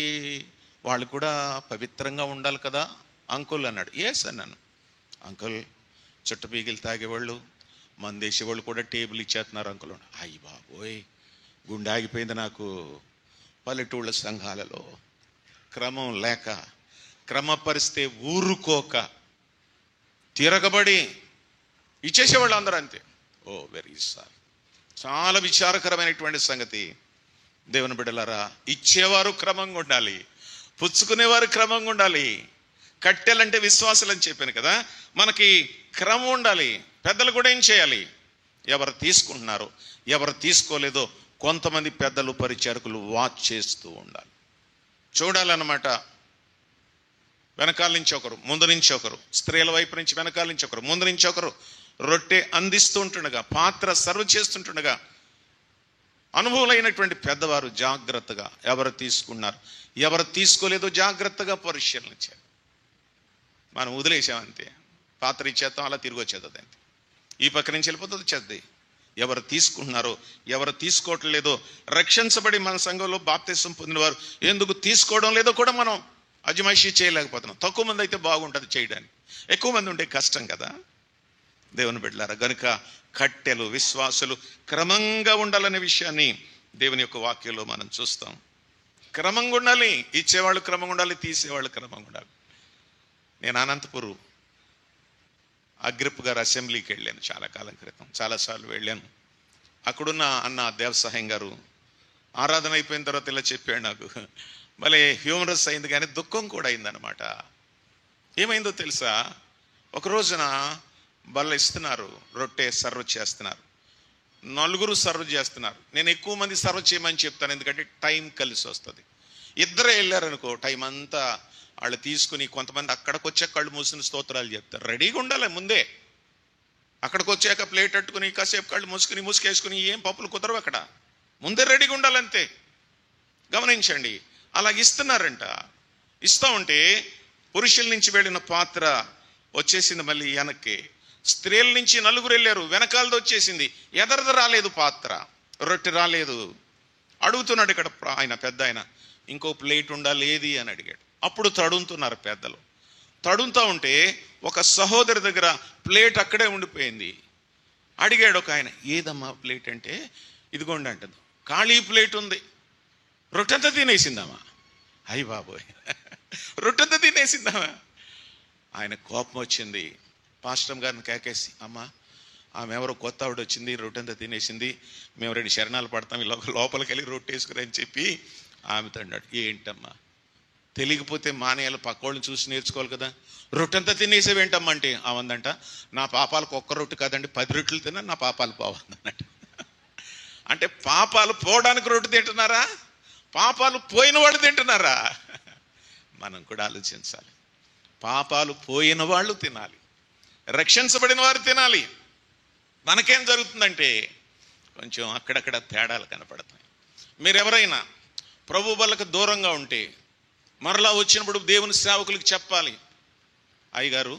వాళ్ళు కూడా పవిత్రంగా ఉండాలి కదా అంకుల్ అన్నాడు. ఎస్ అన్నాను. అంకుల్, చుట్ట పీగిలు తాగేవాళ్ళు, మందేసేవాళ్ళు కూడా టేబుల్ ఇచ్చేస్తున్నారు అంకుల్. అయ్యి బాబోయ్, గుండె ఆగిపోయింది నాకు. పల్లెటూళ్ళ సంఘాలలో క్రమం లేక, క్రమపరిస్తే ఊరుకోక, తిరగబడి ఇచ్చేసేవాళ్ళు అందరూ అంతే. ఓ వెరీ సారీ. చాలా విచారకరమైనటువంటి సంగతి. దేవుని బిడ్డలారా, ఇచ్చేవారు క్రమంగా ఉండాలి, పుచ్చుకునేవారు క్రమంగా ఉండాలి. కట్టెలంటే విశ్వాసాలు అని చెప్పాను కదా, మనకి క్రమం ఉండాలి. పెద్దలు కూడా ఏం చేయాలి? ఎవరు తీసుకుంటున్నారో ఎవరు తీసుకోలేదో కొంతమంది పెద్దలు పరిచారకులు వాచ్ చేస్తూ ఉండాలి, చూడాలన్నమాట. వెనకాల నుంచి ఒకరు, ముందు నుంచి ఒకరు, స్త్రీల వైపు నుంచి వెనకాల నుంచి ఒకరు, ముందు నుంచి ఒకరు రొట్టె అందిస్తూ ఉంటుండగా, పాత్ర సర్వ్ చేస్తుంటుండగా అనుభవులైనటువంటి పెద్దవారు జాగ్రత్తగా ఎవరు తీసుకున్నారు ఎవరు తీసుకోలేదో జాగ్రత్తగా పరిశీలన చేయాలి. మనం వదిలేసామంతే, పాత్ర ఇచ్చేస్తాం, అలా తిరిగి వచ్చేది అంతే. ఈ పక్క నుంచి వెళ్ళిపోతుంది చెద్ది. ఎవరు తీసుకుంటున్నారో ఎవరు తీసుకోవట్లేదో, రక్షించబడి మన సంఘంలో బాప్తిసం పొందిన వారు ఎందుకు తీసుకోవడం లేదో కూడా మనం అజమాయిషీ చేయలేకపోతున్నాం. తక్కువ మంది అయితే బాగుంటుంది చేయడానికి, ఎక్కువ మంది ఉంటే కష్టం కదా. దేవుని బిడ్డలారా, గనుక కట్టెలు విశ్వాసులు క్రమంగా ఉండాలనే విషయాన్ని దేవుని యొక్క వాక్యంలో మనం చూస్తాం. క్రమంగా ఉండాలి, ఇచ్చేవాళ్ళు క్రమంగా ఉండాలి, తీసేవాళ్ళు క్రమంగా ఉండాలి. నేను అనంతపురం అగ్రిప్ గారు అసెంబ్లీకి వెళ్ళాను చాలా కాలం క్రితం, చాలాసార్లు వెళ్ళాను. అక్కడున్న అన్న దేవసహాయం గారు ఆరాధన అయిపోయిన తర్వాత ఇలా చెప్పాడు నాకు. భలే హ్యూమరస్ అయింది, కానీ దుఃఖం కూడా అయిందనమాట. ఏమైందో తెలుసా? ఒక రోజున బల్ల ఇస్తున్నారు, రొట్టె సర్వ్ చేస్తున్నారు, నలుగురు సర్వ్ చేస్తున్నారు. నేను ఎక్కువ మంది సర్వ్ చేయమని చెప్తాను, ఎందుకంటే టైం కలిసి వస్తుంది. ఇద్దరే వెళ్ళారనుకో, టైం అంతా వాళ్ళు తీసుకుని, కొంతమంది అక్కడికి వచ్చాక కళ్ళు మూసిన స్తోత్రాలు చెప్తారు. రెడీగా ఉండాలి ముందే. అక్కడికి వచ్చాక ప్లేట్ అట్టుకుని కాసేపు కళ్ళు మూసుకేసుకుని ఏం పప్పులు కుదరవు అక్కడ, ముందే రెడీగా ఉండాలంతే. గమనించండి, అలా ఇస్తున్నారంట. ఇస్తా ఉంటే పురుషుల నుంచి వెళ్ళిన పాత్ర వచ్చేసింది మళ్ళీ వెనక్కి. స్త్రీల నుంచి నలుగురు వెళ్ళారు, వెనకాలది వచ్చేసింది. ఎదరది రాలేదు, పాత్ర రొట్టె రాలేదు. అడుగుతున్నాడు ఇక్కడ ఆయన పెద్ద ఆయన, ఇంకో ప్లేట్ ఉండాలి ఏది అని అడిగాడు. అప్పుడు తడుముతున్నారు పెద్దలు. తడుముతా ఉంటే ఒక సహోదరి దగ్గర ప్లేట్ అక్కడే ఉండిపోయింది. అడిగాడు ఒక ఆయన, ఏదమ్మా ప్లేట్ అంటే, ఇదిగోండి అంటుంది. ఖాళీ ప్లేట్ ఉంది, రొట్టెంతా తినేసిందామా. అయ్య బాబోయ్, రొట్టెంతా తినేసిందామా. ఆయన కోపం వచ్చింది. పాస్టర్ గారిని కేకేసి, అమ్మ ఆమె ఎవరో కొత్త ఆవిడ వచ్చింది, రొట్టెంతా తినేసింది, మేము 2 శరణాలు పడతాం, లోపలికి వెళ్ళి రొట్టె వేసుకురని చెప్పి ఆమెతో అన్నాడు. ఏంటమ్మా, తెలియకపోతే మానేయాలి, పక్కోళ్ళని చూసి నేర్చుకోవాలి కదా. రొట్టెంతా తినేసేవేంటమ్మా అంటే, అవందంట, నా పాపాలకు ఒక్క రొట్టె కాదండి 10 రొట్టెలు తిన్నా నా పాపాలు పోవద్దన్నట్టు. అంటే పాపాలు పోవడానికి రొట్టె తింటున్నారా, పాపాలు పోయిన వాడు తింటున్నారా? మనం కూడా ఆలోచించాలి. పాపాలు పోయిన వాళ్ళు తినాలి, రక్షించబడిన వారు తినాలి. మనకేం జరుగుతుందంటే కొంచెం అక్కడక్కడ తేడాలు కనపడతాయి. మీరెవరైనా ప్రభు బలకు దూరంగా ఉంటే మరలా వచ్చినప్పుడు దేవుని సేవకులకు చెప్పాలి, అయ్యగారు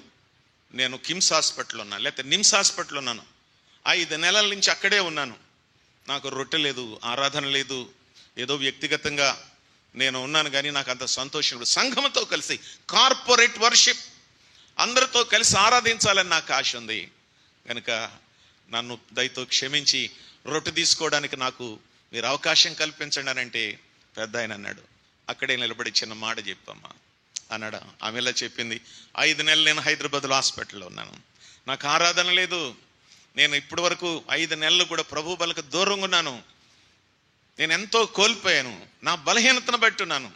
నేను కిమ్స్ హాస్పిటల్లో ఉన్నాను, లేకపోతే నిమ్స్ హాస్పిటల్లో ఉన్నాను, 5 నెలల నుంచి అక్కడే ఉన్నాను, నాకు రొట్టె లేదు, ఆరాధన లేదు, ఏదో వ్యక్తిగతంగా నేను ఉన్నాను కానీ నాకు అంత సంతోషం లేదు. సంఘంతో కలిసి కార్పొరేట్ వర్షిప్ అందరితో కలిసి ఆరాధించాలని నాకు ఆశ ఉంది కనుక నన్ను దయతో క్షమించి రొట్టె తీసుకోవడానికి నాకు మీరు అవకాశం కల్పించండి అని అంటే పెద్ద ఆయన అన్నాడు, అక్కడే నిలబడి చిన్న మాట చెప్పమ్మా అన్నాడు. ఆమె ఇలా చెప్పింది, 5 నెలలు నేను హైదరాబాద్లో హాస్పిటల్లో ఉన్నాను, నాకు ఆరాధన లేదు, నేను ఇప్పటి వరకు 5 నెలలు కూడా ప్రభు బలకు దూరంగా ఉన్నాను, నేను ఎంతో కోల్పోయాను, నా బలహీనతను బట్టి ఉన్నాను,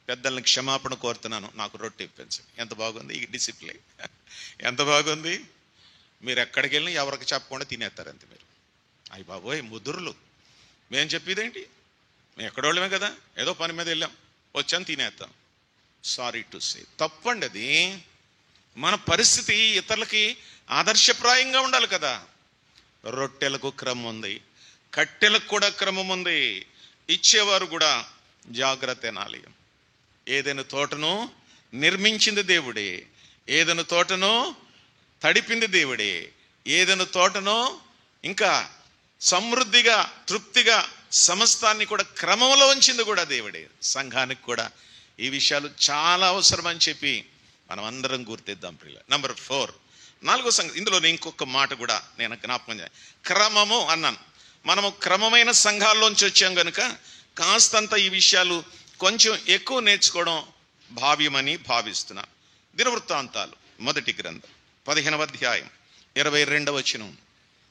పెద్దల్ని క్షమాపణ కోరుతున్నాను, నాకు రొట్టె ఇప్పించండి. ఎంత బాగుంది ఈ డిసిప్లిన్, ఎంత బాగుంది. మీరు ఎక్కడికి వెళ్ళినా ఎవరికి చెప్పకుండా తినేస్తారు అంతే. మీరు అయ్యి బాబోయ్ ముదురులు, మేము చెప్పేదేంటి, మేము ఎక్కడోళ్ళమే కదా, ఏదో పని మీద వెళ్ళాం వచ్చాను తినేస్తాం. సారీ టు సే తప్పండి అది. మన పరిస్థితి ఇతరులకి ఆదర్శప్రాయంగా ఉండాలి కదా. రొట్టెలకు క్రమం ఉంది, కట్టెలకు కూడా క్రమం ఉంది, ఇచ్చేవారు కూడా జాగ్రత్త అనాలి. ఏదైనా తోటను నిర్మించింది దేవుడే, ఏదైనా తోటను తడిపింది దేవుడే, ఏదైనా తోటను ఇంకా సమృద్ధిగా తృప్తిగా సమస్తాన్ని కూడా క్రమంలో ఉంచింది కూడా దేవుడే. సంఘానికి కూడా ఈ విషయాలు చాలా అవసరం అని చెప్పి మనం అందరం గుర్తిద్దాం ప్రియుల. నంబర్ 4, 4వ సంగతి, ఇందులో ఇంకొక మాట కూడా నేను జ్ఞాపకం చేయాలి. క్రమము అన్నాను. మనము క్రమమైన సంఘాల్లోంచి వచ్చాం కనుక కాస్తంత ఈ విషయాలు కొంచెం ఎక్కువ నేర్చుకోవడం భావ్యమని భావిస్తున్నాను. దినవృత్తాంతాలు మొదటి గ్రంథం 15వ అధ్యాయం 22వ వచనం.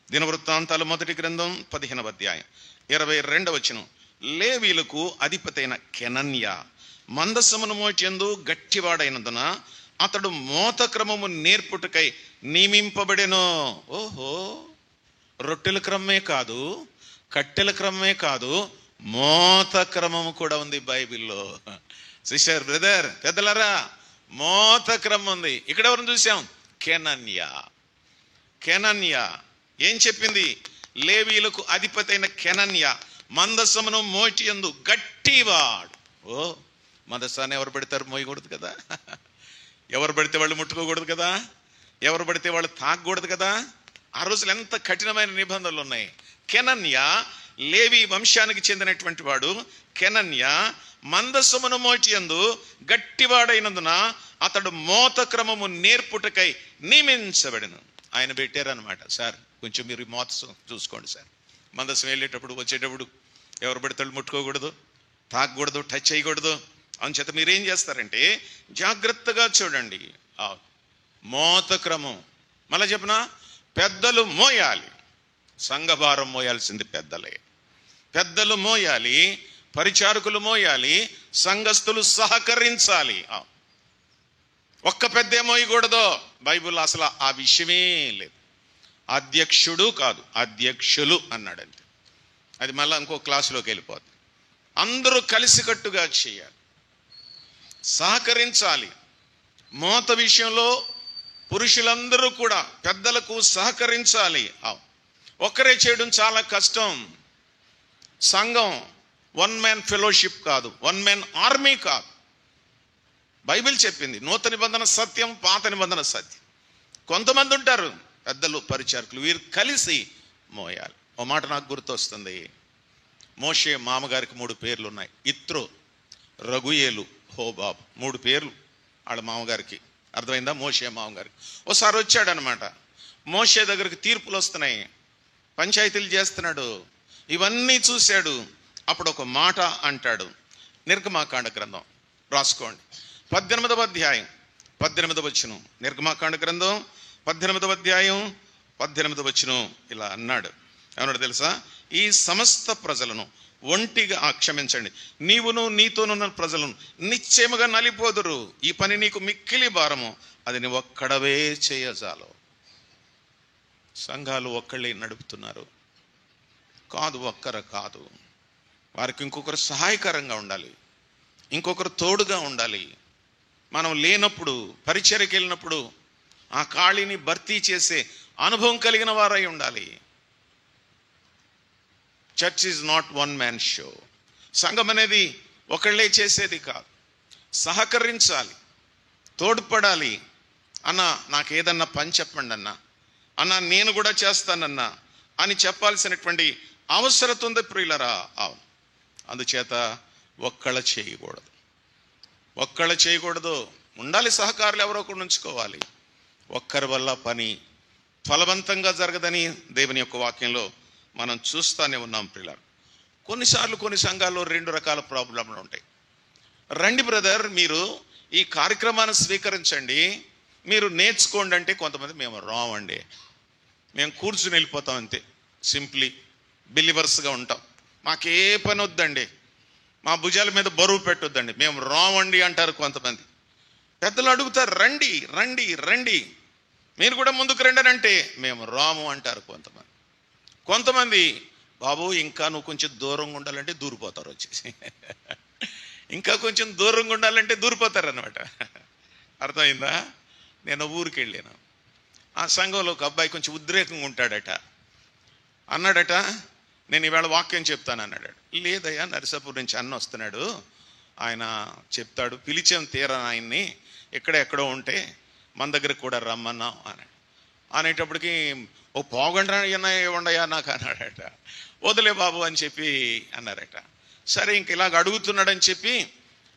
దినవృత్తాంతాలు మొదటి గ్రంథం 15వ అధ్యాయం 22వ వచనం. లేవీలకు అధిపతైన కెనన్య మందసమును మోచెందు గట్టివాడైనందున అతడు మోత క్రమము నేర్పుటకై నియమింపబడెను. ఓహో, రొట్టెల క్రమమే కాదు, కట్టెల క్రమమే కాదు, మోత క్రమము కూడా ఉంది బైబిల్లో. సిస్టర్, బ్రదర్, పెద్దలరా, మోత క్రమం ఉంది. ఇక్కడ ఎవరిని చూసాం? కెనన్య. కెనన్య ఏం చెప్పింది? లేవీలకు అధిపతైన కెనన్య మందసమును మోచియందు గట్టివాడు. ఓ, మందసాన్ని ఎవరు పడతారు మోయకూడదు కదా, ఎవరు పడితే వాళ్ళు ముట్టుకోకూడదు కదా, ఎవరు పడితే వాళ్ళు తాకూడదు కదా. ఆ రోజులు ఎంత కఠినమైన నిబంధనలు ఉన్నాయి. కెనన్య లేవి వంశానికి చెందినటువంటి వాడు. కెనన్య మందసమును మోచియందు గట్టివాడైనందున అతడు మోత క్రమము నేర్పుటకై నియమించబడెను. ఆయన పెట్టారనమాట, సార్ కొంచెం మీరు మోత చూసుకోండి సార్, మందసం వెళ్ళేటప్పుడు వచ్చేటప్పుడు ఎవరు పడితే ముట్టుకోకూడదు, తాకూడదు, టచ్ చేయకూడదు. అందుచేత మీరేం చేస్తారంటే జాగ్రత్తగా చూడండి. మోత క్రమం మళ్ళీ చెప్పనా, పెద్దలు మోయాలి, సంఘభారం మోయాల్సింది పెద్దలే. పెద్దలు మోయాలి, పరిచారకులు మోయాలి, సంఘస్థులు సహకరించాలి. ఒక్క పెద్దే మోయకూడదు. బైబిల్ అసలు ఆ విషయమే లేదు. అధ్యక్షుడు కాదు, అధ్యక్షులు అన్నాడంతే. అది మళ్ళీ ఇంకో క్లాసులోకి వెళ్ళిపోతుంది. అందరూ కలిసికట్టుగా చేయాలి, సహకరించాలి. మోత విషయంలో పురుషులందరూ కూడా పెద్దలకు సహకరించాలి. ఒక్కరే చేయడం చాలా కష్టం. సంఘం 1 మ్యాన్ ఫెలోషిప్ కాదు, 1 మ్యాన్ ఆర్మీ కాదు. బైబిల్ చెప్పింది నూతన నిబంధన సత్యం, పాత నిబంధన సత్యం. కొంతమంది ఉంటారు పెద్దలు, పరిచారకులు, వీరు కలిసి మోయాలి. ఓ మాట నాకు గుర్తొస్తుంది. మోషే మామగారికి 3 పేర్లు ఉన్నాయి. ఇత్రో, రఘుయేలు, హోబాబు, 3 పేర్లు వాళ్ళ మామగారికి. అర్థమైందా? మోషే మామగారికి. ఓసారి వచ్చాడనమాట. మోషే దగ్గరికి తీర్పులు వస్తున్నాయి, పంచాయతీలు చేస్తున్నాడు, ఇవన్నీ చూశాడు. అప్పుడు ఒక మాట అంటాడు. నిర్గమాకాండ గ్రంథం రాసుకోండి, 18వ అధ్యాయం 18వ వచనం. నిర్గమాకాండ గ్రంథం 18వ అధ్యాయం 18వ వచనం ఇలా అన్నాడు. ఏమన్నాడు తెలుసా? ఈ సమస్త ప్రజలను ఒంటిగా క్షమించండి, నీవును నీతోనున్న ప్రజలను నిశ్చయముగా నలిపోదురు. ఈ పని నీకు మిక్కిలి భారము, అది నీ ఒక్కడవే చేయజాలు. సంఘాలు ఒక్కళ్ళే నడుపుతున్నారు కాదు, ఒక్కరు కాదు. వారికి ఇంకొకరు సహాయకరంగా ఉండాలి, ఇంకొకరు తోడుగా ఉండాలి. మనం లేనప్పుడు, పరిచర్యకి వెళ్ళినప్పుడు ఆ ఖాళీని భర్తీ చేసే అనుభవం కలిగిన వారై ఉండాలి. Church is not 1 man show. సంఘం అనేది ఒకళ్ళే చేసేది కాదు, సహకరించాలి, తోడ్పడాలి. అన్న నాకు ఏదన్నా పని చెప్పండి అన్న నేను కూడా చేస్తానన్నా అని చెప్పాల్సినటువంటి అవసరం ఉంది ప్రియులరా. అవును, అందుచేత ఒక్కళ్ళ చేయకూడదు, ఉండాలి, సహకారులు ఎవరో ఒకరు ఉంచుకోవాలి. ఒక్కరి వల్ల పని ఫలవంతంగా జరగదని దేవుని యొక్క వాక్యంలో మనం చూస్తూనే ఉన్నాం ప్రియులారా. కొన్నిసార్లు కొన్ని సంఘాల్లో 2 రకాల ప్రాబ్లంలు ఉంటాయి. రండి బ్రదర్, మీరు ఈ కార్యక్రమాన్ని స్వీకరించండి, మీరు నేర్చుకోండి అంటే కొంతమంది మేము రావండి, మేము కూర్చుని వెళ్ళిపోతాం, అంతే, సింప్లీ బిలీవర్స్గా ఉంటాం, మాకే పని వద్దండి, మా భుజాల మీద బరువు పెట్టొద్దండి, మేము రావండి అంటారు కొంతమంది. పెద్దలు అడుగుతారు, రండి రండి రండి, మీరు కూడా ముందుకు రండి అని అంటే మేము రాము అంటారు కొంతమంది. బాబు ఇంకా నువ్వు కొంచెం దూరంగా ఉండాలంటే దూరిపోతారు, వచ్చేసి ఇంకా కొంచెం దూరంగా ఉండాలంటే దూరిపోతారు అన్నమాట. అర్థమైందా? నేను ఊరికి వెళ్ళాను, ఆ సంఘంలో ఒక అబ్బాయి కొంచెం ఉద్రేకంగా ఉంటాడట. అన్నాడట, నేను ఈవేళ వాక్యం చెప్తాను అన్నాడు. లేదయ్యా, నరసాపూర్ నుంచి అన్న వస్తున్నాడు, ఆయన చెప్తాడు, పిలిచాం తీరా ఆయన్ని, ఎక్కడో ఉంటే మన దగ్గర కూడా రమ్మన్నాం అన్నాడు. అనేటప్పటికి ఓ పోగండి ఉండయా నాకు అన్నాడట. వదిలే బాబు అని చెప్పి అన్నారట. సరే ఇంక ఇలాగ అడుగుతున్నాడని చెప్పి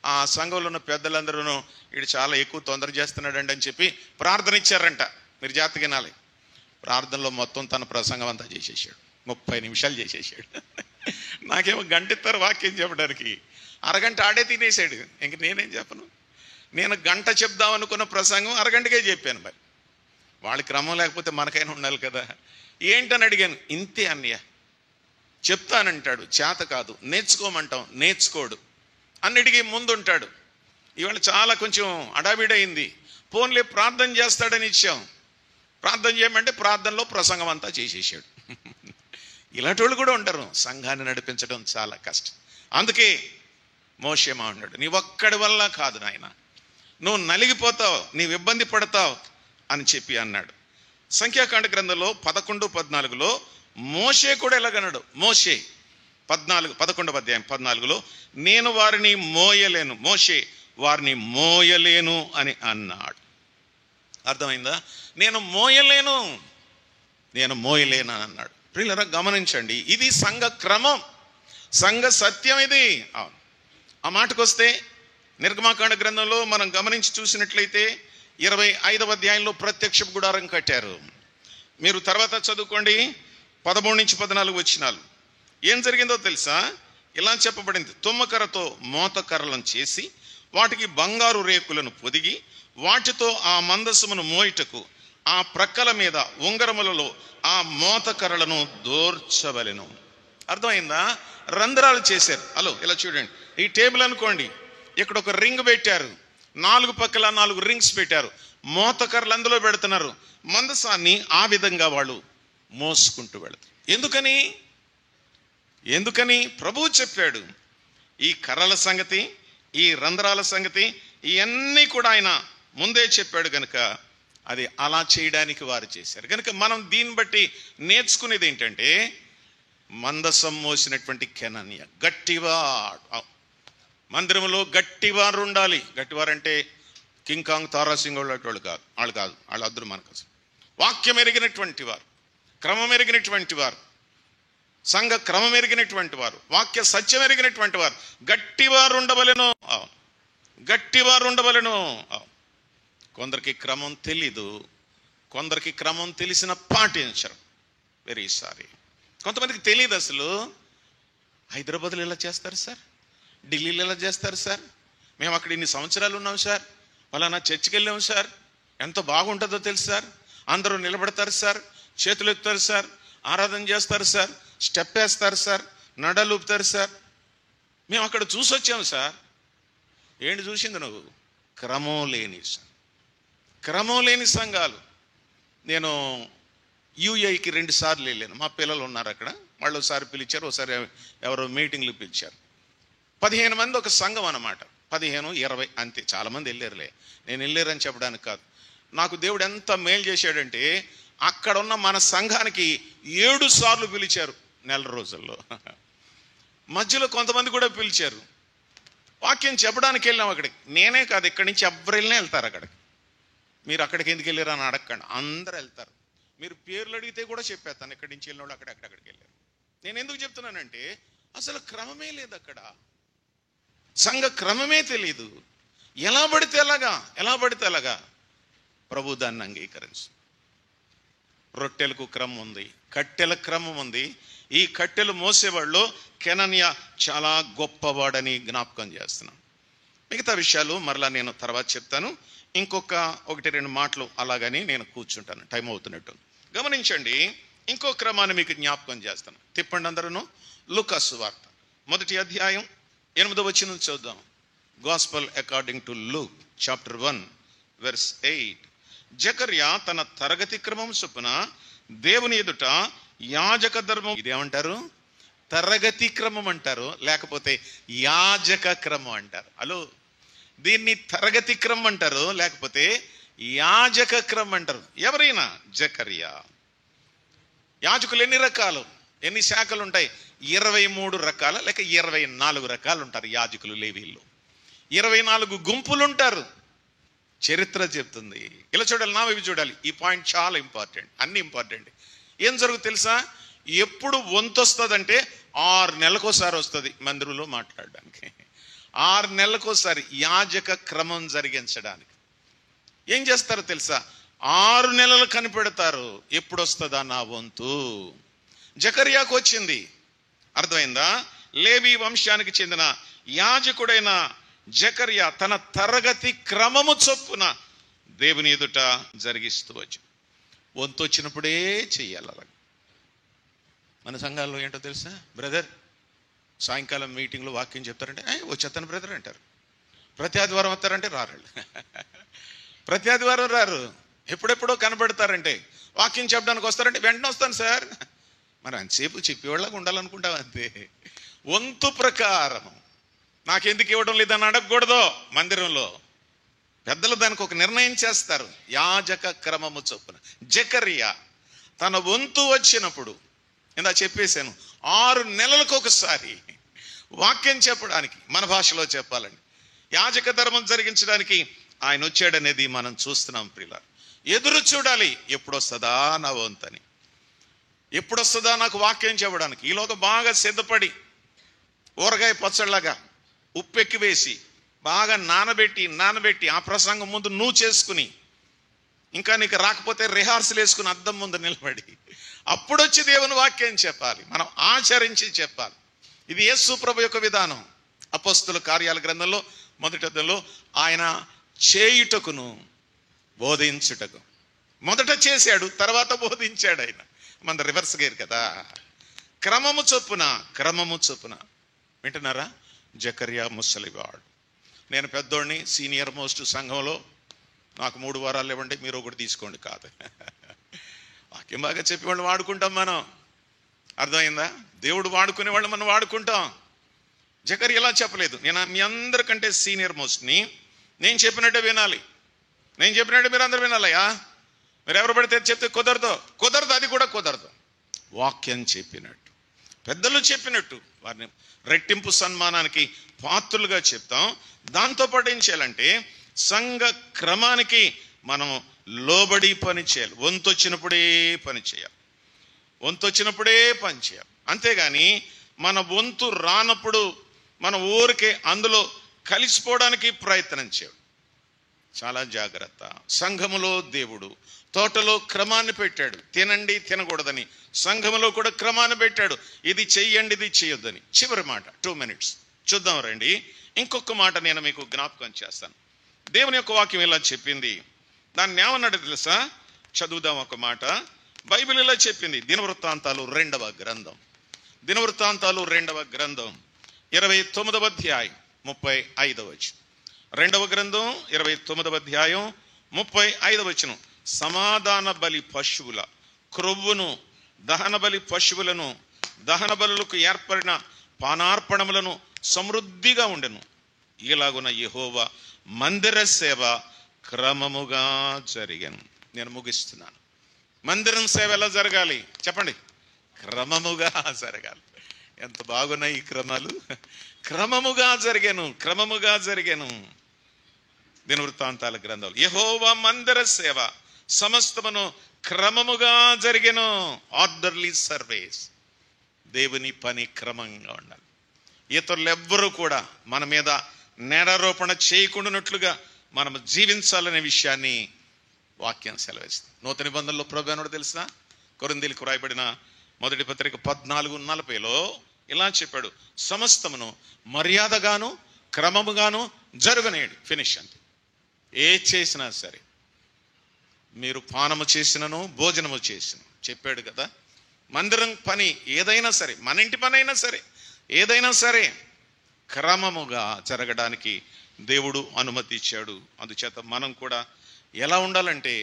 ఆ సంఘంలో ఉన్న పెద్దలందరూ వీడు చాలా ఎక్కువ తొందర చేస్తున్నాడండి అని చెప్పి ప్రార్థన ఇచ్చారంట. మీరు జాగ్రత్తగా వినాలి. ప్రార్థనలో మొత్తం తన ప్రసంగం అంతా చేసేసాడు, 30 నిమిషాలు చేసేసాడు. నాకేమో గంట ఇస్తారు వాక్యం చెప్పడానికి, అరగంట ఆడే తినేసాడు. ఇంక నేనేం చెప్పను, నేను గంట చెప్దాం అనుకున్న ప్రసంగం అరగంటకే చెప్పాను. మరి వాళ్ళ క్రమం లేకపోతే మనకైనా ఉండాలి కదా. ఏంటని అడిగాను. ఇంతే అన్నయ్య, చెప్తానంటాడు, చేత కాదు, నేర్చుకోమంటాం, నేర్చుకోడు, అన్నిటికీ ముందుంటాడు. ఇవాళ చాలా కొంచెం అడావిడైంది, ఫోన్లే ప్రార్థన చేస్తాడని ఇచ్చాం, ప్రార్థన చేయమంటే ప్రార్థనలో ప్రసంగం అంతా చేసేసాడు. ఇలాంటి వాళ్ళు కూడా ఉంటారు. సంఘాన్ని నడిపించడం చాలా కష్టం. అందుకే మోషే అన్నాడు, నీ ఒక్కడి వల్ల కాదు నాయన, నువ్వు నలిగిపోతావు, నీవు ఇబ్బంది పడతావు అని చెప్పి అన్నాడు. సంఖ్యాకాండ గ్రంథంలో 11:14లో మోషే కూడా ఎలాగన్నాడు. మోషే 11వ అధ్యాయం 14లో నేను వారిని మోయలేను, మోషే వారిని మోయలేను అని అన్నాడు. అర్థమైందా? నేను మోయలేను అని అన్నాడు. ప్రియులారా గమనించండి, ఇది సంఘ క్రమం, సంఘ సత్యం ఇది. ఆ మాటకు వస్తే నిర్గమాకాండ గ్రంథంలో మనం గమనించి చూసినట్లయితే 25వ అధ్యాయంలో ప్రత్యక్ష గుడారం కట్టారు. మీరు తర్వాత చదువుకోండి, 13-14 వచనాలు. ఏం జరిగిందో తెలుసా? ఇలా చెప్పబడింది, తుమ్మకర్రతో మోతకర్రలను చేసి వాటికి బంగారు రేకులను పొదిగి వాటితో ఆ మందసమును మోయిటకు ఆ ప్రక్కల మీద ఉంగరములలో ఆ మోతకర్రలను దోర్చవలెను. అర్థమైందా? రంధ్రాలు చేశారు. హలో, ఇలా చూడండి, ఈ టేబుల్ అనుకోండి, ఇక్కడ ఒక రింగ్ పెట్టారు, 4 పక్కల 4 రింగ్స్ పెట్టారు, మోతకర్రలు అందులో పెడుతున్నారు. మందసాన్ని ఆ విధంగా వాళ్ళు మోసుకుంటూ వెళతారు. ఎందుకని ప్రభువు చెప్పాడు. ఈ కర్రల సంగతి, ఈ రంధ్రాల సంగతి, ఇవన్నీ కూడా ఆయన ముందే చెప్పాడు కనుక అది అలా చేయడానికి వారు చేశారు. కనుక మనం దీన్ని బట్టి నేర్చుకునేది ఏంటంటే, మందసం మోసినటువంటి కెనన్య గట్టివాడు, మందిరంలో గట్టివారు ఉండాలి. గట్టివారంటే కింగ్ కాంగ్ తారాసింగ్ వాళ్ళు కాదు, వాళ్ళు అద్దరు మనకు. వాక్యం ఎరిగినటువంటి వారు, క్రమం ఎరిగినటువంటి వారు, సంఘ క్రమం ఎరిగినటువంటి వారు, వాక్య సత్యం ఎరిగినటువంటి వారు గట్టివారు ఉండవలెను. కొందరికి క్రమం తెలీదు, కొందరికి క్రమం తెలిసిన పాటించరు. Very sorry. కొంతమందికి తెలియదు అసలు. హైదరాబాద్లో ఎలా చేస్తారు సార్, ఢిల్లీలో ఎలా చేస్తారు సార్, మేము అక్కడ ఇన్ని సంవత్సరాలు ఉన్నాం సార్, పలానా చర్చికి వెళ్ళాము సార్, ఎంత బాగుంటుందో తెలుసు సార్, అందరూ నిలబడతారు సార్, చేతులు ఎత్తుతారు సార్, ఆరాధన చేస్తారు సార్, స్టెప్ వేస్తారు సార్, నడలుపుతారు సార్, మేము అక్కడ చూసి వచ్చాము సార్. ఏంటి చూసింది నువ్వు? క్రమం లేని సంఘాలు. నేను యూఏకి 2 సార్లు వెళ్ళాను. మా పిల్లలు ఉన్నారు అక్కడ, వాళ్ళు ఒకసారి పిలిచారు, ఒకసారి ఎవరో మీటింగ్లు పిలిచారు. 15 మంది ఒక సంఘం అన్నమాట, 15-20 అంతే. చాలామంది వెళ్ళారులే, నేను వెళ్ళారని చెప్పడానికి కాదు. నాకు దేవుడు ఎంత మేలు చేశాడంటే, అక్కడ ఉన్న మన సంఘానికి 7 సార్లు పిలిచారు నెల రోజుల్లో. మధ్యలో కొంతమంది కూడా పిలిచారు, వాక్యం చెప్పడానికి వెళ్ళాం అక్కడికి. నేనే కాదు, ఇక్కడి నుంచి ఎవరు వెళ్ళినా వెళ్తారు అక్కడికి. మీరు అక్కడికి ఎందుకు వెళ్ళారు అని అడగండి, అందరు వెళ్తారు. మీరు పేర్లు అడిగితే కూడా చెప్పేస్తాను ఎక్కడి నుంచి వెళ్ళిన వాళ్ళు అక్కడికి వెళ్ళారు. నేను ఎందుకు చెప్తున్నానంటే అసలు క్రమమే లేదు అక్కడ, సంఘ క్రమమే తెలీదు. ఎలా పడితే అలాగా ప్రభు దాన్ని అంగీకరించు. రొట్టెలకు క్రమం ఉంది, కట్టెల క్రమం ఉంది. ఈ కట్టెలు మోసేవాళ్ళు కెనన్యా చాలా గొప్పవాడని జ్ఞాపకం చేస్తున్నాను. మిగతా విషయాలు మరలా నేను తర్వాత చెప్తాను. ఇంకొక 1-2 మాటలు అలాగని నేను కూర్చుంటాను, టైం అవుతున్నట్టు. గమనించండి, ఇంకో క్రమాన్ని మీకు జ్ఞాపకం చేస్తాను. తిప్పండి అందరూ. లూకా సువార్త 1వ అధ్యాయం 8వ వచనం చూద్దాం. Gospel according to Luke chapter 1 verse 8. జకర్యా తన తరగతి క్రమం చొప్పున దేవుని ఎదుట యాజక ధర్మం, ఇదేమంటారు? తరగతి క్రమం అంటారు, లేకపోతే యాజక క్రమం అంటారు. హలో, దీన్ని తరగతి క్రమం అంటారు, లేకపోతే యాజక క్రమం అంటారు. ఎవరైనా జకర్యా. యాజకులు ఎన్ని రకాలు, ఎన్ని శాఖలు ఉంటాయి? 23 రకాల లేక 24 రకాలు ఉంటారు యాజకులు. లేవీళ్ళు 24 గుంపులు ఉంటారు. చరిత్ర చెప్తుంది. ఇలా చూడాలి, నా వైపు చూడాలి. ఈ పాయింట్ చాలా ఇంపార్టెంట్, అన్ని ఇంపార్టెంట్. ఏం జరుగుతుంది తెలుసా? ఎప్పుడు వంతు వస్తుందంటే 6 నెలలకోసారి వస్తుంది మందిరంలో మాట్లాడడానికి. 6 నెలలకోసారి యాజక క్రమం జరిగించడానికి ఏం చేస్తారో తెలుసా? 6 నెలలు కనిపెడతారు, ఎప్పుడు వస్తుందా నా వంతు. జకర్యాకు వచ్చింది, అర్థమైందా? లేవి వంశానికి చెందిన యాజకుడైన జకర్యా తన తరగతి క్రమము చొప్పున దేవుని ఎదుట జరిగిస్తూ వచ్చి వంతు వచ్చినప్పుడే చెయ్యాలి. అలాగే మన సంఘాల్లో ఏంటో తెలుసా? బ్రదర్ సాయంకాలం మీటింగ్లో వాక్యం చెప్తారంటే వచ్చేస్తాను బ్రదర్ అంటారు. ప్రతి ఆదివారం వస్తారంటే రారు. ప్రతి ఆదివారం రారు, ఎప్పుడెప్పుడో కనబడతారంటే వాక్యం చెప్పడానికి వస్తారంటే వెంటనే వస్తాను సార్. మరి అంతసేపు చెప్పేవాళ్ళగా ఉండాలనుకుంటాం అంతే. వంతు ప్రకారం నాకెందుకు ఇవ్వడం లేదని అడగకూడదు. మందిరంలో పెద్దలు దానికి ఒక నిర్ణయం చేస్తారు, యాజక క్రమము చొప్పున. జకర్యా తన వంతు వచ్చినప్పుడు, ఇందా చెప్పేశాను, 6 నెలలకు ఒకసారి వాక్యం చెప్పడానికి, మన భాషలో చెప్పాలండి, యాజక ధర్మం జరిగించడానికి ఆయన వచ్చాడనేది మనం చూస్తున్నాం. ప్రియులారా, ఎదురు చూడాలి, ఎప్పుడొస్తుందా నా వంతని, ఎప్పుడొస్తుందా నాకు వాక్యం చెప్పడానికి. ఈలోగా బాగా సిద్ధపడి ఊరగాయ పచ్చళ్ళగా ఉప్పెక్కి వేసి బాగా నానబెట్టి ఆ ప్రసంగం ముందు నువ్వు చేసుకుని, ఇంకా నీకు రాకపోతే రిహార్సల్ వేసుకుని అద్దం ముందు నిలబడి అప్పుడు వచ్చి దేవుని వాక్యం చెప్పాలి, మనం ఆచరించి చెప్పాలి. ఇది యేసు ప్రభు యొక్క విధానం. అపొస్తలుల కార్యాల గ్రంథంలో 1వ అధ్యాయంలో ఆయన చేయుటకును బోధించుటకు, మొదట చేశాడు, తర్వాత బోధించాడు. ఆయన మన రివర్స్ గేర్ కదా. క్రమము చొప్పున వింటున్నారా? జకర్యా ముసలివాడు, నేను పెద్దోడిని, సీనియర్ మోస్ట్ సంఘంలో, నాకు 3 వారాలు ఇవ్వండి, మీరు ఒకటి తీసుకోండి కాదు. వాక్యం బాగా చెప్పేవాళ్ళు వాడుకుంటాం మనం, అర్థమైందా? దేవుడు వాడుకునే వాళ్ళు మనం వాడుకుంటాం. జకర్యా ఇలా చెప్పలేదు, నేను మీ అందరికంటే సీనియర్ మోస్ట్ని, నేను చెప్పినట్టే వినాలి, నేను చెప్పినట్టు మీరు అందరు వినాలయ్యా. మీరు ఎవరు పడితే చెప్తే కుదరదు, అది కూడా కుదరదు. వాక్యం చెప్పినట్టు, పెద్దలు చెప్పినట్టు వారిని రెట్టింపు సన్మానానికి పాత్రులుగా చెప్తాం. దాంతోపాటు ఏం చేయాలంటే సంఘ క్రమానికి మనం లోబడి పని చేయాలి. వంతు వచ్చినప్పుడే పని చేయాలి, అంతేగాని మన వంతు రానప్పుడు మన ఊరికే అందులో కలిసిపోవడానికి ప్రయత్నం చేయాలి. చాలా జాగ్రత్త. సంఘములో దేవుడు తోటలో క్రమాన్ని పెట్టాడు, తినండి తినకూడదని. సంఘములో కూడా క్రమాన్ని పెట్టాడు, ఇది చెయ్యండి ఇది చేయొద్దని. చివరి మాట 2 minutes చూద్దాం రండి. ఇంకొక మాట నేను మీకు జ్ఞాపకం చేస్తాను. దేవుని యొక్క వాక్యం ఇలా చెప్పింది, దాన్ని ఏమన్నాడు తెలుసా? చదువుదాం ఒక మాట. బైబిల్ ఇలా చెప్పింది. దినవృత్తాంతాలు 2వ గ్రంథం 29వ అధ్యాయం 35వ వచనం. 2వ గ్రంథం 29వ అధ్యాయం 35వ వచనం. సమాధాన బలి పశువుల క్రొవ్వును, దహన బలి పశువులను, దహన బలులకు ఏర్పడిన పానార్పణములను సమృద్ధిగా ఉండెను. ఇలాగున యెహోవా మందిర సేవ క్రమముగా జరిగెను. నేను ముగిస్తున్నాను. మందిరం సేవ ఎలా జరగాలి చెప్పండి? క్రమముగా జరగాలి. ఎంత బాగున్నాయి ఈ క్రమాలు. క్రమముగా జరిగాను. దినవృత్తాంతాల గ్రంథాలు. యెహోవా మందిర సేవ సమస్తమును క్రమముగా జరిగెను. Orderly service. దేవుని పని క్రమంగా ఉండాలి. ఇతరులు ఎవ్వరూ కూడా మన మీద నేరారోపణ చేయకుండానట్లుగా మనం జీవించాలనే విషయాన్ని వాక్యం సెలవిస్తుంది. నూతన నిబంధనలో ప్రభు ఏమన్నాడో తెలుసా? కొరింథీయులకు రాయబడిన మొదటి పత్రిక 14:40 ఇలా చెప్పాడు, సమస్తమును మర్యాదగాను క్రమముగాను జరుగునేడు. ఫినిష్ అంతే. ఏ చేసినా సరే, మీరు పానము చేసినను భోజనము చేసిన చెప్పాడు కదా. మందిరం పని ఏదైనా సరే, మన ఇంటి పని అయినా సరే, ఏదైనా సరే క్రమముగా జరగడానికి దేవుడు అనుమతి ఇచ్చాడు. అందుచేత మనం కూడా ఎలా ఉండాలంటే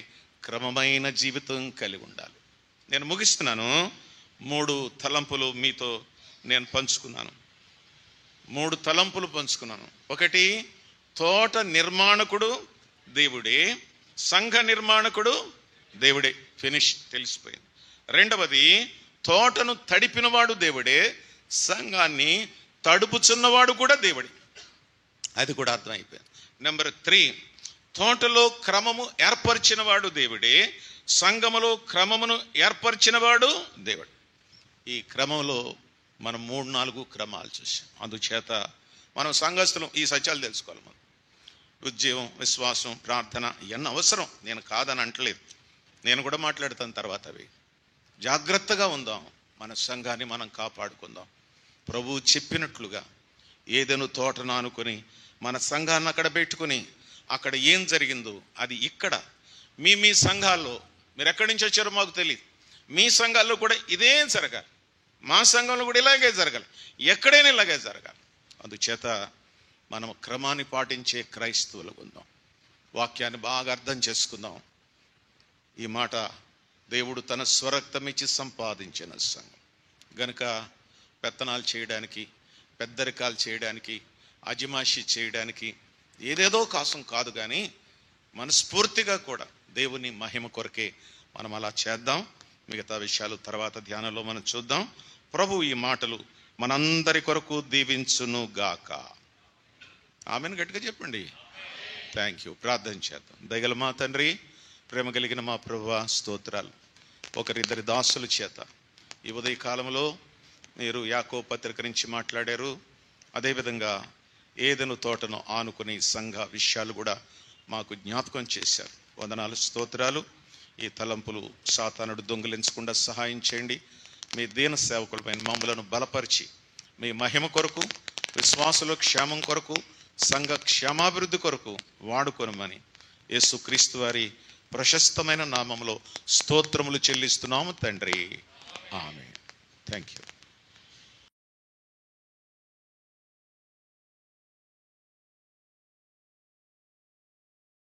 క్రమమైన జీవితం కలిగి ఉండాలి. నేను ముగిస్తున్నాను. 3 తలంపులు మీతో నేను పంచుకున్నాను. 3 తలంపులు పంచుకున్నాను. ఒకటి, తోట నిర్మాణకుడు దేవుడే, సంఘ నిర్మాణకుడు దేవుడే. ఫినిష్, తెలిసిపోయింది. రెండవది, తోటను తడిపినవాడు దేవుడే, సంఘాన్ని తడుపుచున్నవాడు కూడా దేవుడే. అది కూడా అర్థమైపోయింది. నెంబర్ 3, తోటలో క్రమము ఏర్పరిచినవాడు దేవుడే, సంఘములో క్రమమును ఏర్పరిచినవాడు దేవుడు. ఈ క్రమంలో మనం 3-4 క్రమాలు చూసాం. అందుచేత మనం సంఘస్థులం ఈ సత్యాలు తెలుసుకోవాలి. మనం ఉద్యోగం, విశ్వాసం, ప్రార్థన ఇవన్నీ అవసరం, నేను కాదని అంటలేదు. నేను కూడా మాట్లాడతాను తర్వాత. అవి జాగ్రత్తగా ఉందాం, మన సంఘాన్ని మనం కాపాడుకుందాం. ప్రభువు చెప్పినట్లుగా ఏదెను తోటను ఆనుకొని మన సంఘాన్ని అక్కడ పెట్టుకుని అక్కడ ఏం జరిగిందో అది ఇక్కడ మీ సంఘాల్లో, మీరు ఎక్కడి నుంచి వచ్చారో మాకు తెలియదు, మీ సంఘాల్లో కూడా ఇదే జరగాలి. మా సంఘంలో కూడా ఇలాగే జరగాలి, ఎక్కడైనా ఇలాగే జరగాలి. అందుచేత మనం క్రమాన్ని పాటించే క్రైస్తవులుగా ఉందాం. వాక్యాన్ని బాగా అర్థం చేసుకుందాం. ఈ మాట దేవుడు తన స్వరక్తం ఇచ్చి సంపాదించిన సంఘం గనుక పెత్తనాలు చేయడానికి, పెద్దరికాలు చేయడానికి, అజమాషి చేయడానికి ఏదేదో కోసం కాదు, కానీ మనస్ఫూర్తిగా కూడా దేవుని మహిమ కొరకే మనం అలా చేద్దాం. మిగతా విషయాలు తర్వాత ధ్యానంలో మనం చూద్దాం. ప్రభు ఈ మాటలు మనందరి కొరకు దీవించును గాక. ఆమెను గట్టిగా చెప్పండి. Thank you. ప్రార్థన చేద్దాం. దయగల మా తండ్రి, ప్రేమ కలిగిన మా ప్రభువా, స్తోత్రాలు. ఒకరిద్దరి దాసుల చేత ఈ ఉదయ కాలంలో మీరు యాకోబు పత్రిక నుంచి మాట్లాడారు. అదేవిధంగా ఏదెను తోటను ఆనుకుని సంఘ విషయాలు కూడా మాకు జ్ఞాపకం చేశారు. వందనాలు, స్తోత్రాలు. ఈ తలంపులు సాతానుడు దొంగిలించకుండా సహాయం చేయండి. మీ దీన సేవకులపైన మమ్మలను బలపరిచి మీ మహిమ కొరకు, విశ్వాసుల క్షేమం కొరకు, సంఘ క్షేమాభివృద్ధి కొరకు వాడుకొనమని యేసుక్రీస్తు వారి ప్రశస్తమైన నామములో స్తోత్రములు చెల్లిస్తున్నాము తండ్రి. ఆమేన్. Thank you.